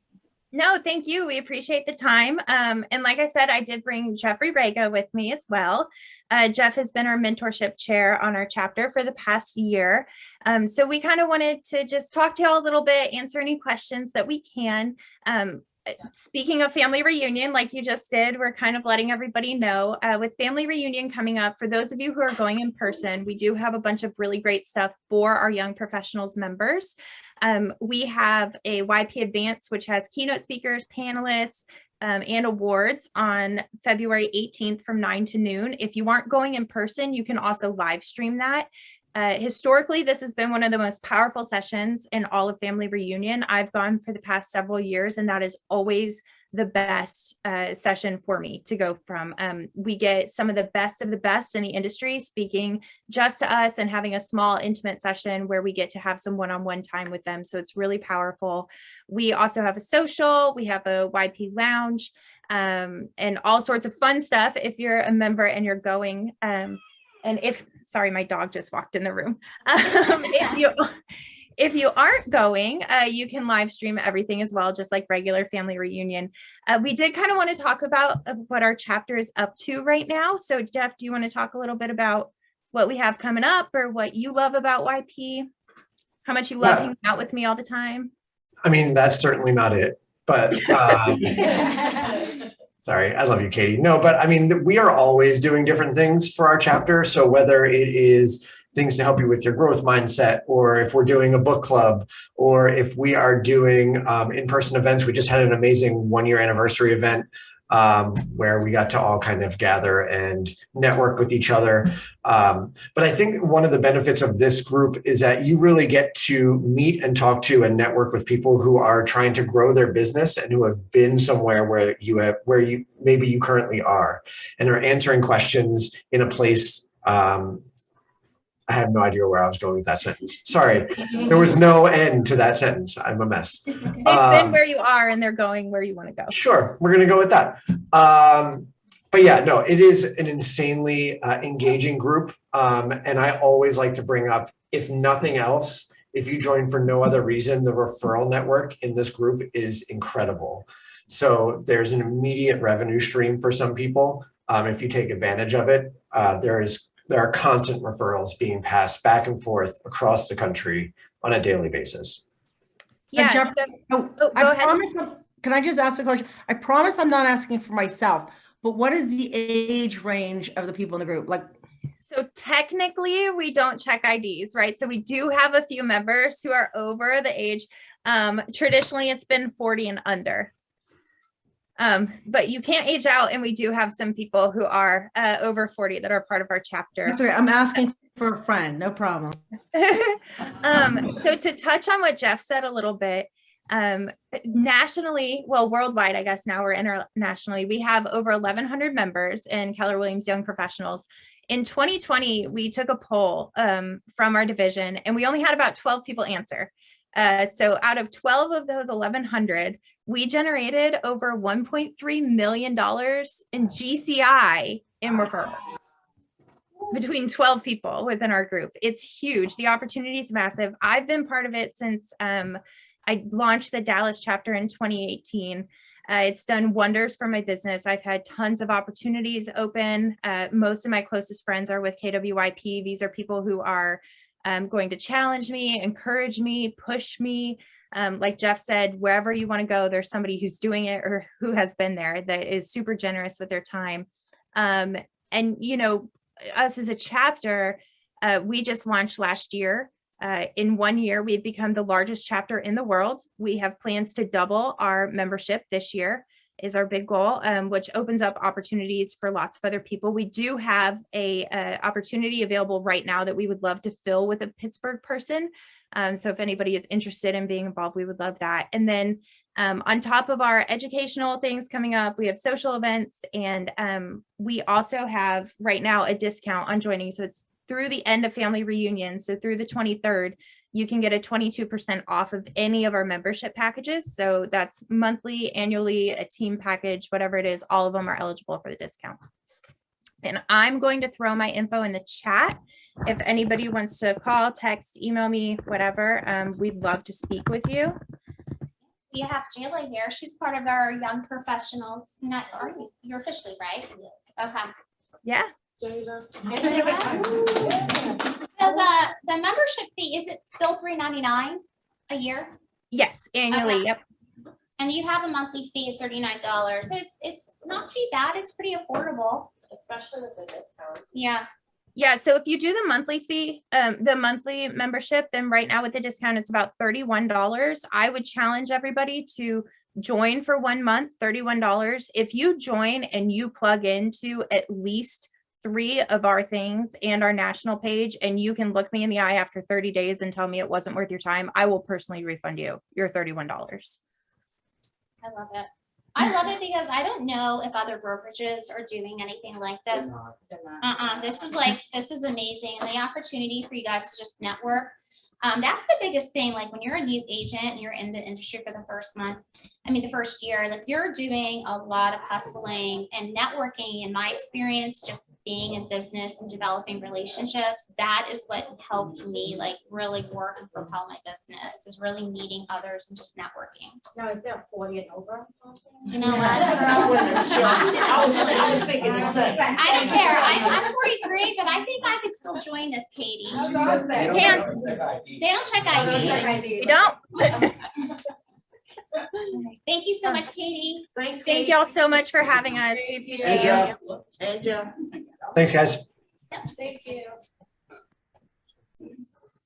No, thank you. We appreciate the time. And like I said, I did bring Jeffrey Rega with me as well. Jeff has been our mentorship chair on our chapter for the past year. So we kind of wanted to just talk to y'all a little bit, answer any questions that we can. Speaking of family reunion, like you just did, we're kind of letting everybody know with family reunion coming up, for those of you who are going in person, we do have a bunch of really great stuff for our young professionals members. We have a YP Advance, which has keynote speakers, panelists, and awards on February 18th from 9 to noon. If you aren't going in person, you can also live stream that. Historically, this has been one of the most powerful sessions in all of family reunion. I've gone for the past several years, and that is always the best session for me to go from. We get some of the best in the industry speaking just to us and having a small intimate session where we get to have some one-on-one time with them. So it's really powerful. We also have a social, we have a YP lounge, and all sorts of fun stuff if you're a member and you're going. And sorry, my dog just walked in the room. If you aren't going, you can live stream everything as well, just like regular family reunion. We did kind of want to talk about what our chapter is up to right now. So Jeff, do you want to talk a little bit about what we have coming up, or what you love about YP? How much you love hanging out with me all the time? I mean, that's certainly not it, but sorry, I love you, Katie. No, but I mean, we are always doing different things for our chapter. So whether it is things to help you with your growth mindset, or if we're doing a book club, or if we are doing in-person events, we just had an amazing one-year anniversary event where we got to all kind of gather and network with each other. But I think one of the benefits of this group is that you really get to meet and talk to and network with people who are trying to grow their business and who have been somewhere where you maybe you currently are, and are answering questions in a place I have no idea where I was going with that sentence. Sorry. There was no end to that sentence. I'm a mess. They've been where you are and they're going where you want to go. Sure, we're gonna go with that. But yeah, no, it is an insanely engaging group. And I always like to bring up, if nothing else, if you join for no other reason, the referral network in this group is incredible. So there's an immediate revenue stream for some people. If you take advantage of it, there are constant referrals being passed back and forth across the country on a daily basis. Yeah. Jeff, go I ahead. promise, can I just ask a question? I promise I'm not asking for myself, but what is the age range of the people in the group? Like, So technically we don't check IDs, right? So we do have a few members who are over the age. Traditionally it's been 40 and under. But you can't age out, and we do have some people who are over 40 that are part of our chapter. that's okay. I'm asking for a friend, no problem. So to touch on what Jeff said a little bit, nationally, well, worldwide, I guess now we're internationally, we have over 1,100 members in Keller Williams Young Professionals. In 2020, we took a poll from our division, and we only had about 12 people answer. So out of 12 of those 1,100, we generated over $1.3 million in GCI in referrals between 12 people within our group. It's huge. The opportunity is massive. I've been part of it since I launched the Dallas chapter in 2018. It's done wonders for my business. I've had tons of opportunities open. Most of my closest friends are with KWYP. These are people who are going to challenge me, encourage me, push me. Like Jeff said, wherever you want to go, there's somebody who's doing it or who has been there that is super generous with their time. And, you know, us as a chapter, we just launched last year. In 1 year, we've become the largest chapter in the world. We have plans to double our membership this year is our big goal, which opens up opportunities for lots of other people. We do have a opportunity available right now that we would love to fill with a Pittsburgh person. So if anybody is interested in being involved, we would love that. And then on top of our educational things coming up, we have social events, and we also have right now a discount on joining. So it's through the end of family reunion. So through the 23rd, you can get a 22% off of any of our membership packages. So that's monthly, annually, a team package, whatever it is, all of them are eligible for the discount. And I'm going to throw my info in the chat. If anybody wants to call, text, email me, whatever, we'd love to speak with you. We have Jayla here. She's part of our young professionals. You're officially, right? Yes. Okay. Yeah. So the membership fee, is it still $3.99 a year? Yes, annually. Okay. Yep. And you have a monthly fee of $39. So it's not too bad. It's pretty affordable. Especially with the discount. Yeah. Yeah, so if you do the monthly fee, the monthly membership, then right now with the discount, it's about $31. I would challenge everybody to join for 1 month, $31. If you join and you plug into at least 3 of our things and our national page, and you can look me in the eye after 30 days and tell me it wasn't worth your time, I will personally refund you your $31. I love it. I love it because I don't know if other brokerages are doing anything like this. This is amazing. And the opportunity for you guys to just network. That's the biggest thing. Like when you're a new agent and you're in the industry for the first year, like you're doing a lot of hustling and networking. In my experience, just being in business and developing relationships, that is what helped me like really work and propel my business, is really meeting others and just networking. Now, is there 40 and over? You know what, girl? I was thinking the same. I don't care. I'm 43, but I think I could still join this, Katie. They don't check ID. You don't? Thank you so much, Katie. Thanks, Thank y'all so much for having us. We appreciate it. Thanks, guys. Thank you.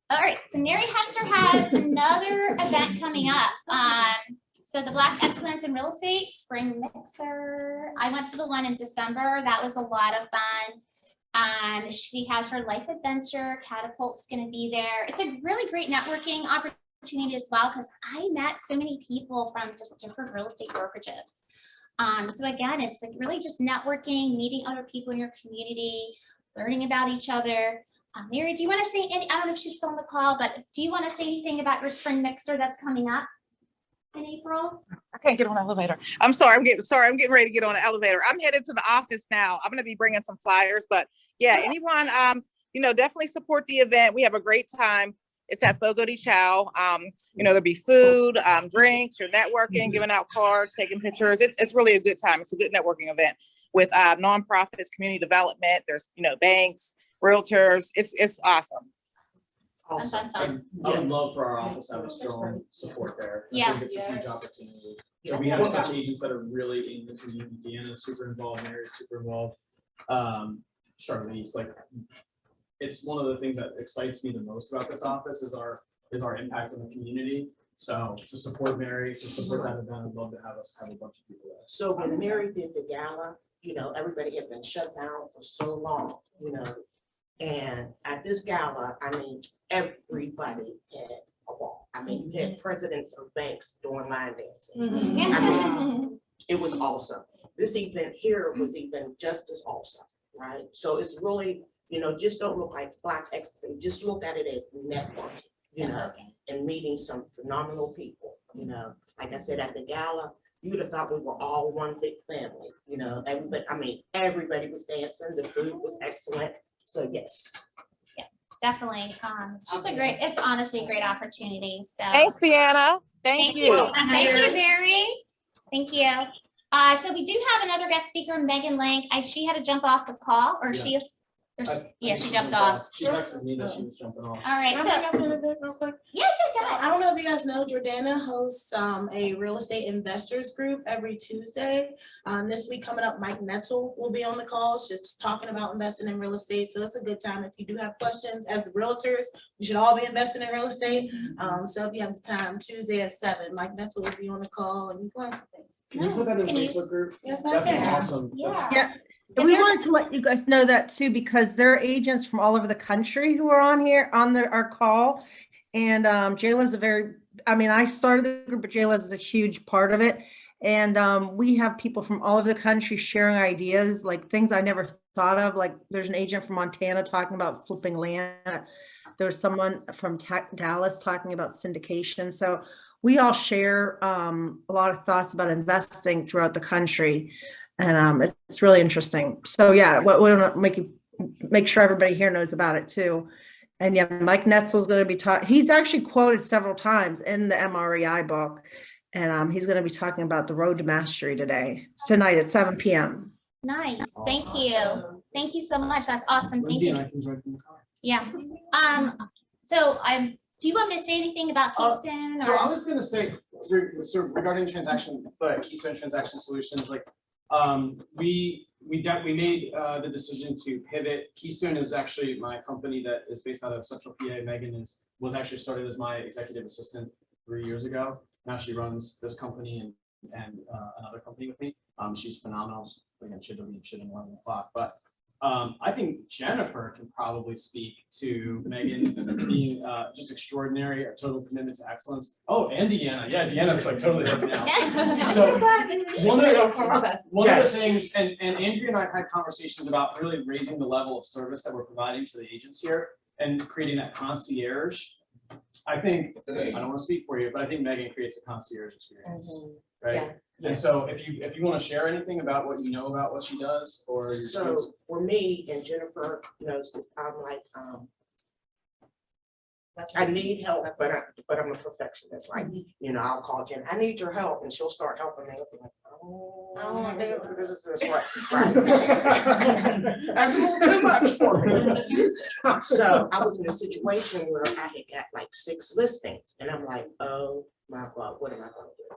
All right, so Mary Hester has another event coming up. So the Black Excellence in Real Estate Spring Mixer. I went to the one in December. That was a lot of fun. She has her life adventure. Catapult's going to be there. It's a really great networking opportunity as well, because I met so many people from just different real estate brokerages. So again, it's like really just networking, meeting other people in your community, learning about each other. Mary, do you want to say any, I don't know if she's still on the call, but do you want to say anything about your spring mixer that's coming up in April? I can't get on the elevator. I'm sorry. I'm getting ready to get on the elevator. I'm headed to the office now. I'm going to be bringing some flyers, but yeah, anyone, definitely support the event. We have a great time. It's at Fogo de Chao. There'll be food, drinks, you're networking, giving out cards, taking pictures. It's really a good time. It's a good networking event with nonprofits, community development. There's, banks, realtors. It's awesome. Fun. I would love for our office to have a strong support there. Yeah. I think it's a huge opportunity. So we have such agents that are really in the community. Deanna's super involved, Mary's super involved. Charlize, it's one of the things that excites me the most about this office is our impact on the community. So to support Mary, to support that event, I'd love to have us have a bunch of people there. So when Mary did the gala, everybody had been shut down for so long, and at this gala, everybody had a ball. You had presidents of banks doing line dancing. It was awesome. This event here was even just as awesome, right? So it's really, just don't look like Black ecstasy, just look at it as networking, and meeting some phenomenal people, Like I said, at the gala, you would have thought we were all one big family, everybody was dancing, the food was excellent, so yes. Yeah, definitely. It's honestly a great opportunity, so. Thanks, Deanna. Thank you. Thank you, Mary. Thank you. So we do have another guest speaker, Megan Lang. She had to jump off the call, or she is. She jumped off. She texted me that she was jumping off. All right. Can I bring up a little bit real quick? Yeah, go ahead. I don't know if you guys know, Jordana hosts a real estate investors group every Tuesday. This week coming up, Mike Netzel will be on the calls, just talking about investing in real estate. So it's a good time if you do have questions. As realtors, we should all be investing in real estate. So if you have the time, Tuesday at 7, Mike Netzel will be on the call and you can learn some things. Can you put that in the Can you Facebook group? Yes, I That's can. awesome. That's- Yeah. And we wanted to let you guys know that too, because there are agents from all over the country who are on here on our call. And Jayla's I started the group, but Jayla is a huge part of it. And we have people from all over the country sharing ideas, like things I never thought of. Like there's an agent from Montana talking about flipping land. There's someone from Dallas talking about syndication. So we all share a lot of thoughts about investing throughout the country. And it's really interesting. So yeah, we want to make sure everybody here knows about it too. And yeah, Mike Netzel is going to be talking. He's actually quoted several times in the MREI book, and he's going to be talking about the road to mastery tonight at 7 p.m. Nice. Thank you. Thank you so much. That's awesome. Thank Lindsay you. and I can join from the car. Yeah. Do you want me to say anything about Keystone? So or- I was gonna say, so regarding Keystone Transaction Solutions, we made the decision to pivot. Keystone is actually my company that is based out of Central PA. Megan was actually started as my executive assistant 3 years ago. Now she runs this company and another company with me. She's phenomenal. Again, she'll be at 11 o'clock, but I think Jennifer can probably speak to Megan being just extraordinary, a total commitment to excellence. Oh, and Deanna. Yeah, Deanna's totally helping out. So one of the things, and Andrea and I have had conversations about really raising the level of service that we're providing to the agents here and creating that concierge. I think, I don't want to speak for you, but I think Megan creates a concierge experience, right? Yeah. And so if you want to share anything about what you know about what she does, or your skills. So for me, and Jennifer knows this, I'm like, I need help, but I'm a perfectionist. I'll call Jen, I need your help, and she'll start helping me. I'll be like, oh, this is right. That's a little too much for me. So I was in a situation where I had got 6 listings, and I'm like, oh my God, what am I going to do?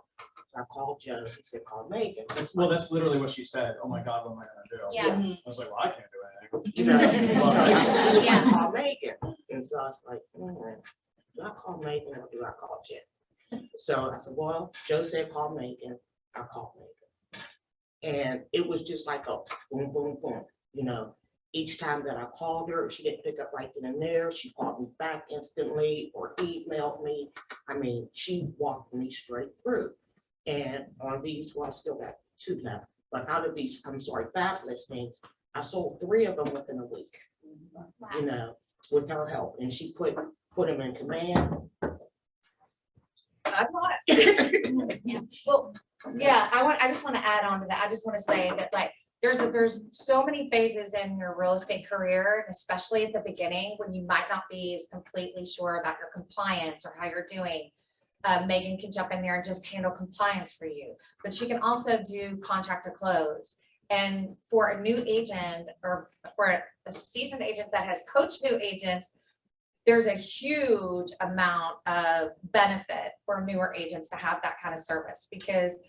So I called Joe. He said, call Megan. That's literally what she said. Oh my God, what am I going to do? Yeah. I was like, well, I can't do anything. So I was like, call Megan. And so I was like, do I call Megan or do I call Jen? So I said, well, Joe said, call Megan. I'll call Megan. And it was just like a boom, boom, boom. Each time that I called her, if she didn't pick up right then and there, she called me back instantly or emailed me. She walked me straight through. And on these, I still got 2 left. But out of these, 5 listings, I sold 3 of them within a week. with her help, and she put him in command. I'm not. Well, yeah, I just want to add on to that. I just want to say that like, there's so many phases in your real estate career, and especially at the beginning when you might not be as completely sure about your compliance or how you're doing. Megan can jump in there and just handle compliance for you, but she can also do contract to close. And for a new agent or for a seasoned agent that has coached new agents, there's a huge amount of benefit for newer agents to have that kind of service because,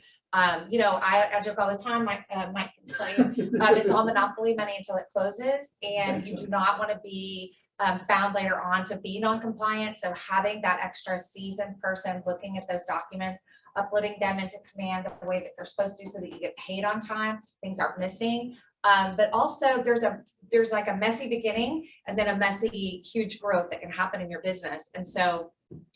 you know, I joke all the time, Mike can tell you, it's all monopoly money until it closes, and you do not want to be found later on to be non-compliant. So having that extra seasoned person looking at those documents, uploading them into command the way that they're supposed to so that you get paid on time, things aren't missing. But also there's like a messy beginning and then a messy, huge growth that can happen in your business. And so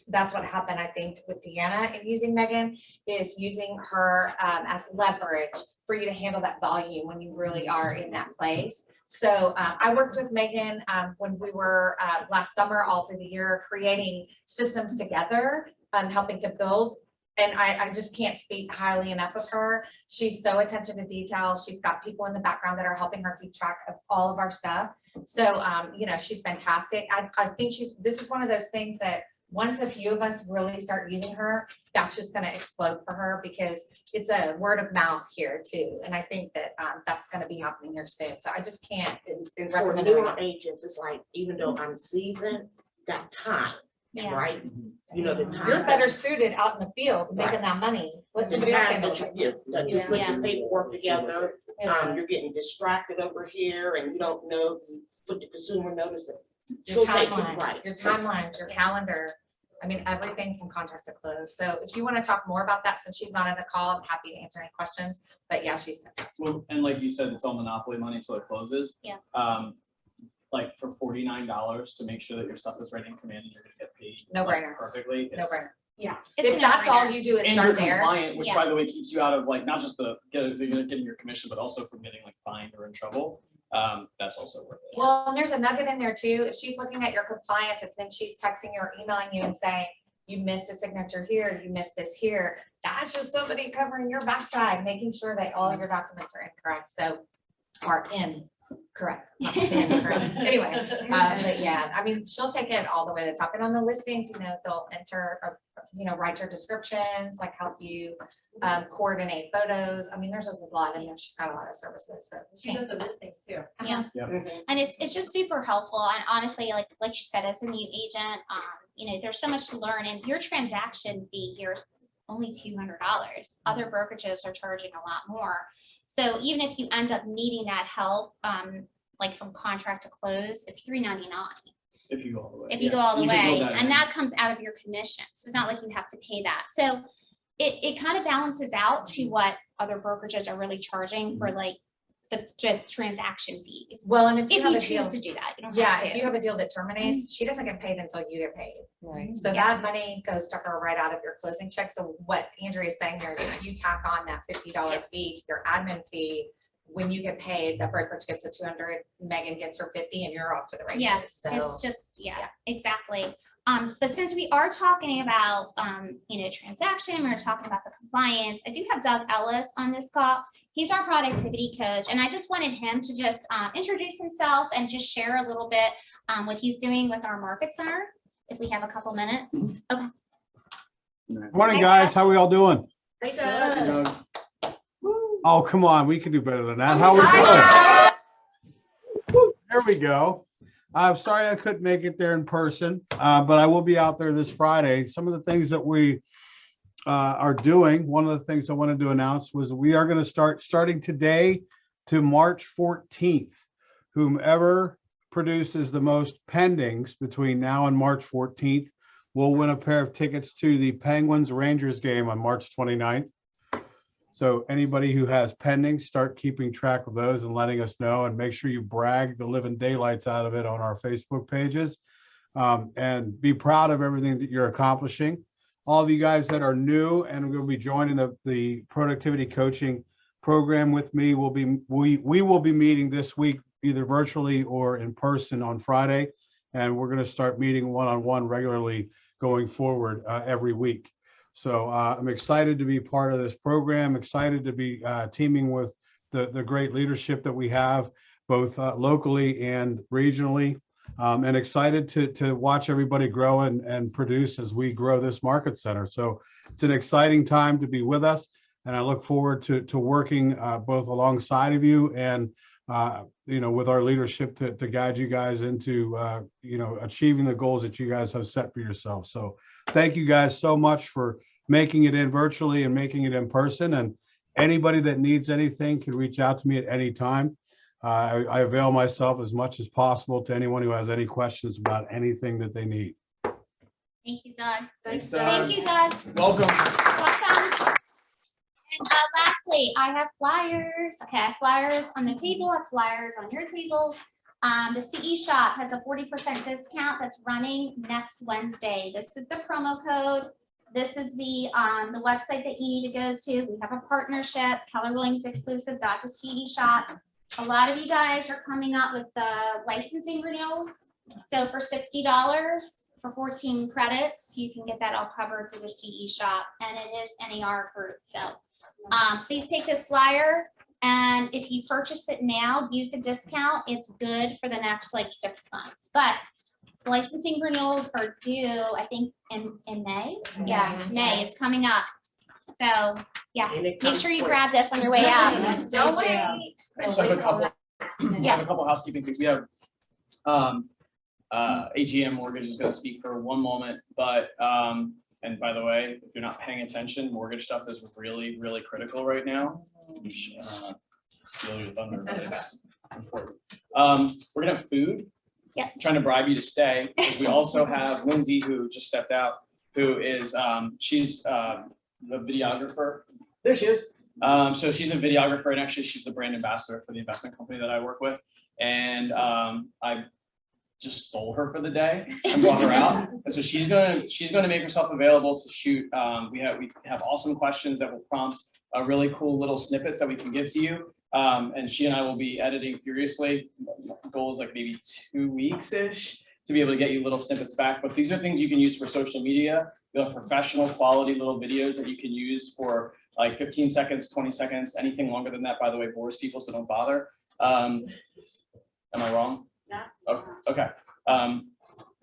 that's what happened, I think, with Deanna and using Megan, is using her as leverage for you to handle that volume when you really are in that place. So I worked with Megan when we were last summer, all through the year, creating systems together, helping to build. And I just can't speak highly enough of her. She's so attention to detail. She's got people in the background that are helping her keep track of all of our stuff. So, you know, she's fantastic. I think this is one of those things that once a few of us really start using her, that's just going to explode for her because it's a word of mouth here too. And I think that that's going to be happening here soon. So I just can't And for newer agents, it's like, even though I'm seasoned, that time, Yeah. right? You know, the time. You're that better you- suited out in the field making that money. Let The somebody else time handle that it. you put Yeah. the paperwork together, Yeah. you're getting distracted over here and you don't know, you put the consumer notice. Your She'll take it timelines, right. your timelines, your calendar. I mean, everything from contract to close. So if you want to talk more about that, since she's not on the call, I'm happy to answer any questions. But yeah, she's fantastic. Well, and like you said, it's all monopoly money till it closes. Yeah. Like for $49 to make sure that your stuff is ready in command and you're gonna get paid. No like, brainer. perfectly. No it's- brainer. Yeah. It's If a that's all no-brainer. you do is And you're start there. compliant, which Yeah. by the way, keeps you out of like, not just getting your commission, but also from getting like fined or in trouble. That's also worth it. Well, and there's a nugget in there too. If she's looking at your compliance, if then she's texting you or emailing you and saying, you missed a signature here, you missed this here, that's just somebody covering your backside, making sure that all of your documents are incorrect. So are incorrect, not incorrect. Anyway, but yeah, I mean, she'll take it all the way to the top. And on the listings, you know, they'll enter, or, you know, write your descriptions, like help you coordinate photos. I mean, there's just a lot in there. She's got a lot of services. So She does the listings too. Yeah. Yep. And it's just super helpful. And honestly, like you said, as a new agent, you know, there's so much to learn, and your transaction fee here is only $200. Other brokerages are charging a lot more. So even if you end up needing that help, like from contract to close, it's $399 If you go all the way. if you yeah. go all the You can way, build that and in. that comes out of your commission. So it's not like you have to pay that. So it kind of balances out to what other brokerages are really charging for like the transaction fees. well, and if you If have you a deal, choose to do that, you don't yeah, have if you to. have a deal that terminates, she doesn't get paid until you get paid. Right. So Yeah. that money goes to her right out of your closing check. So what Andrea is saying there is if you tack on that $50 fee to your admin fee, when you get paid, the brokerage gets the 200, Megan gets her 50, and you're off to the races. Yeah, So it's just, yeah, exactly. But since we are talking about, you know, transaction, we're talking about the compliance, I do have Doug Ellis on this call. He's our productivity coach, and I just wanted him to just introduce himself and just share a little bit what he's doing with our market center, if we have a couple minutes. Okay. Morning, Hi, guys. Doug. How we all doing? Hey, Doug. Oh, come on. We can do better than that. How we doing? There we go. I'm sorry I couldn't make it there in person, but I will be out there this Friday. Some of the things that we are doing, one of the things I wanted to announce was we are going to starting today to March 14th. Whomever produces the most pendings between now and March 14th will win a pair of tickets to the Penguins Rangers game on March 29th. So anybody who has pending, start keeping track of those and letting us know, and make sure you brag the living daylights out of it on our Facebook pages, and be proud of everything that you're accomplishing. All of you guys that are new and will be joining the productivity coaching program with me, we will be meeting this week, either virtually or in person on Friday. And we're going to start meeting one-on-one regularly going forward every week. So I'm excited to be part of this program, excited to be teaming with the great leadership that we have, both locally and regionally, and excited to watch everybody grow and produce as we grow this market center. So it's an exciting time to be with us, and I look forward to working both alongside of you and with our leadership to guide you guys into achieving the goals that you guys have set for yourselves. So thank you guys so much for making it in virtually and making it in person. And anybody that needs anything can reach out to me at any time. I avail myself as much as possible to anyone who has any questions about anything that they need. Thank you, Doug. Thanks, Doug. Thank you, Doug. Welcome. Welcome. And lastly, I have flyers. Okay, I have flyers on the table, I have flyers on your tables. The CE Shop has a 40% discount that's running next Wednesday. This is the promo code. This is the website that you need to go to. We have a partnership, Keller Williams exclusive, the CE Shop. A lot of you guys are coming up with the licensing renewals. So for $60 for 14 credits, you can get that all covered through the CE Shop, and it is NAR approved. So please take this flyer, and if you purchase it now, use the discount. It's good for the next like 6 months. But licensing renewals are due, I think, in May. Yeah, May is coming up. So yeah, make sure you grab this on your way out. Don't wait. So I have a couple housekeeping things. We have AGM Mortgage is going to speak for one moment, but and by the way, if you're not paying attention, mortgage stuff is really, really critical right now. Steal your thunder, but it's important. We're gonna have food. Yep. Trying to bribe you to stay. We also have Lindsay, who just stepped out, who is she's the videographer. There she is. So she's a videographer, and actually she's the brand ambassador for the investment company that I work with. And I just stole her for the day and brought her out. And so she's gonna make herself available to shoot. We have awesome questions that will prompt really cool little snippets that we can give to you. And she and I will be editing furiously. Goal is like maybe 2 weeks-ish to be able to get you little snippets back. But these are things you can use for social media. You have professional quality little videos that you can use for like 15 seconds, 20 seconds, anything longer than that, by the way, bores people, so don't bother. Am I wrong? No. Okay.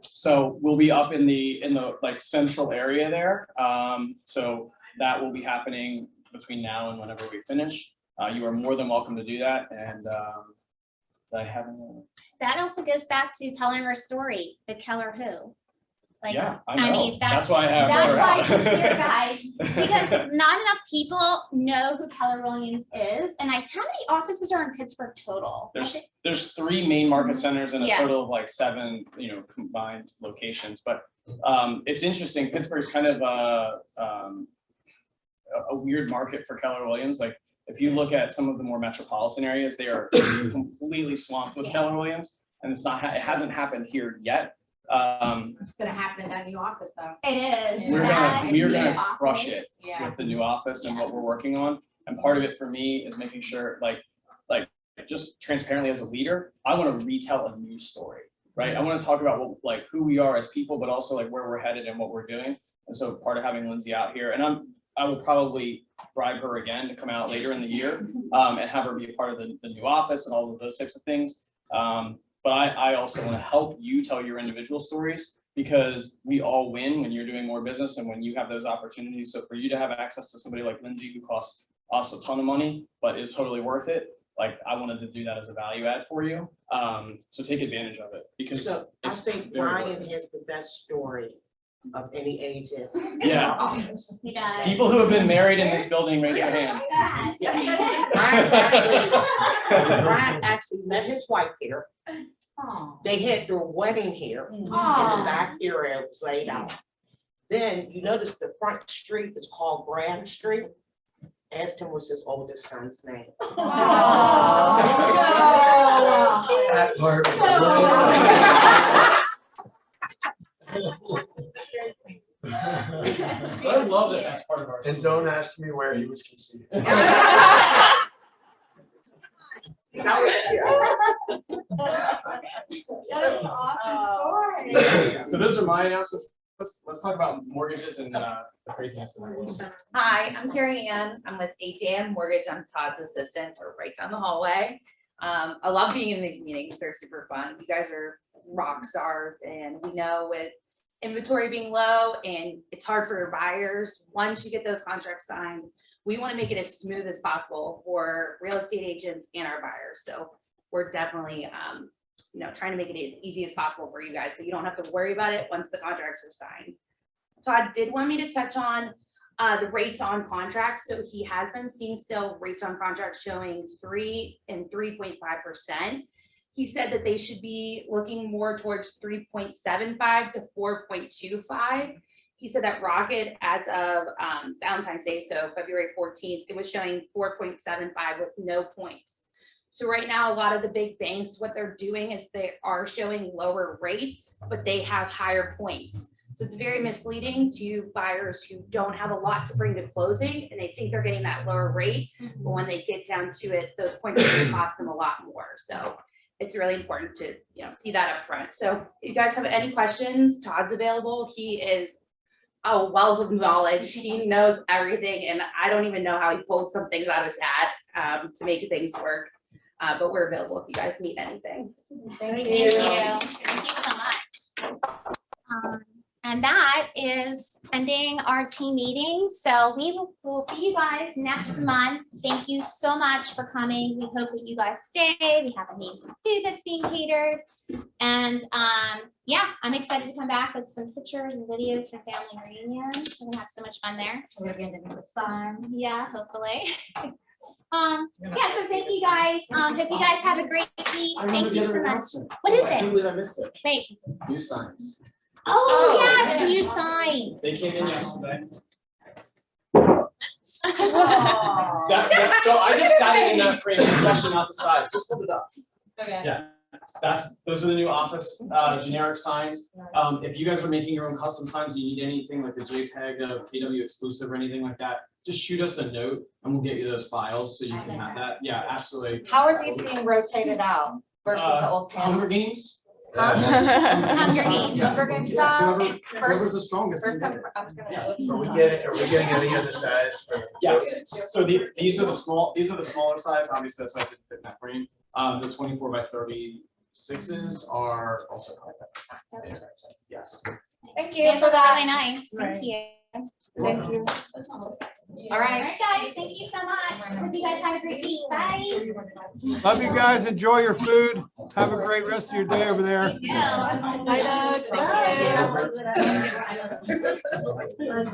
So we'll be up in the like central area there. So that will be happening between now and whenever we finish. You are more than welcome to do that. And I haven't. That also goes back to telling our story, the Keller Who. Like, Yeah, I mean, that's why I have that's her why out. she's here, guys, because not enough people know who Keller Williams is. And how many offices are in Pittsburgh total? There's 3 main market centers and a Yeah. total of like 7, combined locations. But it's interesting. Pittsburgh's kind of a weird market for Keller Williams. Like if you look at some of the more metropolitan areas, they are completely swamped with Keller Williams, and it hasn't happened here yet. It's gonna happen in that new office though. It is. We are gonna crush it Yeah. with the new office and what we're working on. And part of it for me is making sure, like just transparently as a leader, I want to retell a new story, right? I want to talk about who we are as people, but also like where we're headed and what we're doing. And so part of having Lindsay out here, and I will probably bribe her again to come out later in the year and have her be a part of the new office and all of those types of things. But I also want to help you tell your individual stories, because we all win when you're doing more business and when you have those opportunities. So for you to have access to somebody like Lindsay, who costs us a ton of money, but is totally worth it, like I wanted to do that as a value add for you. So take advantage of it, because So I it's think very Brian worth it. has the best story of any agent. in Yeah. our office. He does. People who have been married in this building, raise your hand. Brian actually met his wife here. They had their wedding here. And the back area was laid out. Then you notice the front street is called Graham Street. Asked him what's his oldest son's name. That part I love that that's part of our. And don't ask me where he was conceived. So those are my announcements. Let's talk about mortgages and the craziness. Hi, I'm Carrie Ann. I'm with ATM Mortgage. I'm Todd's assistant. We're right down the hallway. I love being in these meetings. They're super fun. You guys are rock stars, and we know with inventory being low and it's hard for your buyers, once you get those contracts signed, we want to make it as smooth as possible for real estate agents and our buyers. So we're definitely trying to make it as easy as possible for you guys, so you don't have to worry about it once the contracts are signed. Todd did want me to touch on the rates on contracts. So he has been seeing still rates on contracts showing 3 and 3.5%. He said that they should be looking more towards 3.75 to 4.25. He said that Rocket, as of Valentine's Day, so February 14th, it was showing 4.75 with no points. So right now, a lot of the big banks, what they're doing is they are showing lower rates, but they have higher points. So it's very misleading to buyers who don't have a lot to bring to closing, and they think they're getting that lower rate, but when they get down to it, those points are going to cost them a lot more. So it's really important to see that up front. So if you guys have any questions, Todd's available. He is a wealth of knowledge. He knows everything, and I don't even know how he pulls some things out of his hat to make things work. But we're available if you guys need anything. Thank you. Thank you so much. And that is ending our team meeting. So we will see you guys next month. Thank you so much for coming. We hope that you guys stay. We have amazing food that's being catered. And yeah, I'm excited to come back with some pictures and videos from family reunion. We're gonna have so much fun there. We're gonna get into the sun. Yeah, hopefully. Yeah, so thank you guys. Hope you guys have a great week. Thank you so much. What is it? I missed it. Wait. New signs. Oh, yes, new signs. They came in yesterday. So I just got it in that frame. It's actually not the size. Just hold it up. Okay. Yeah. Those are the new office generic signs. If you guys are making your own custom signs, you need anything like the JPEG of KW exclusive or anything like that, just shoot us a note and we'll get you those files so you can have that. Yeah, absolutely. How are these being rotated out versus the old panels? Hunger Games. Hunger Games. Hunger Games style? Whoever's the strongest. First come. Are we getting any other size for? Yes. So these are the smaller size. Obviously, that's why I didn't fit in that frame. The 24 by 36s are also. Yes. Thank you for that. Really nice. Thank you. Thank you. All right, guys. Thank you so much. Hope you guys have a great week. Bye. Love you guys. Enjoy your food. Have a great rest of your day over there. Bye, Doug. Thank you.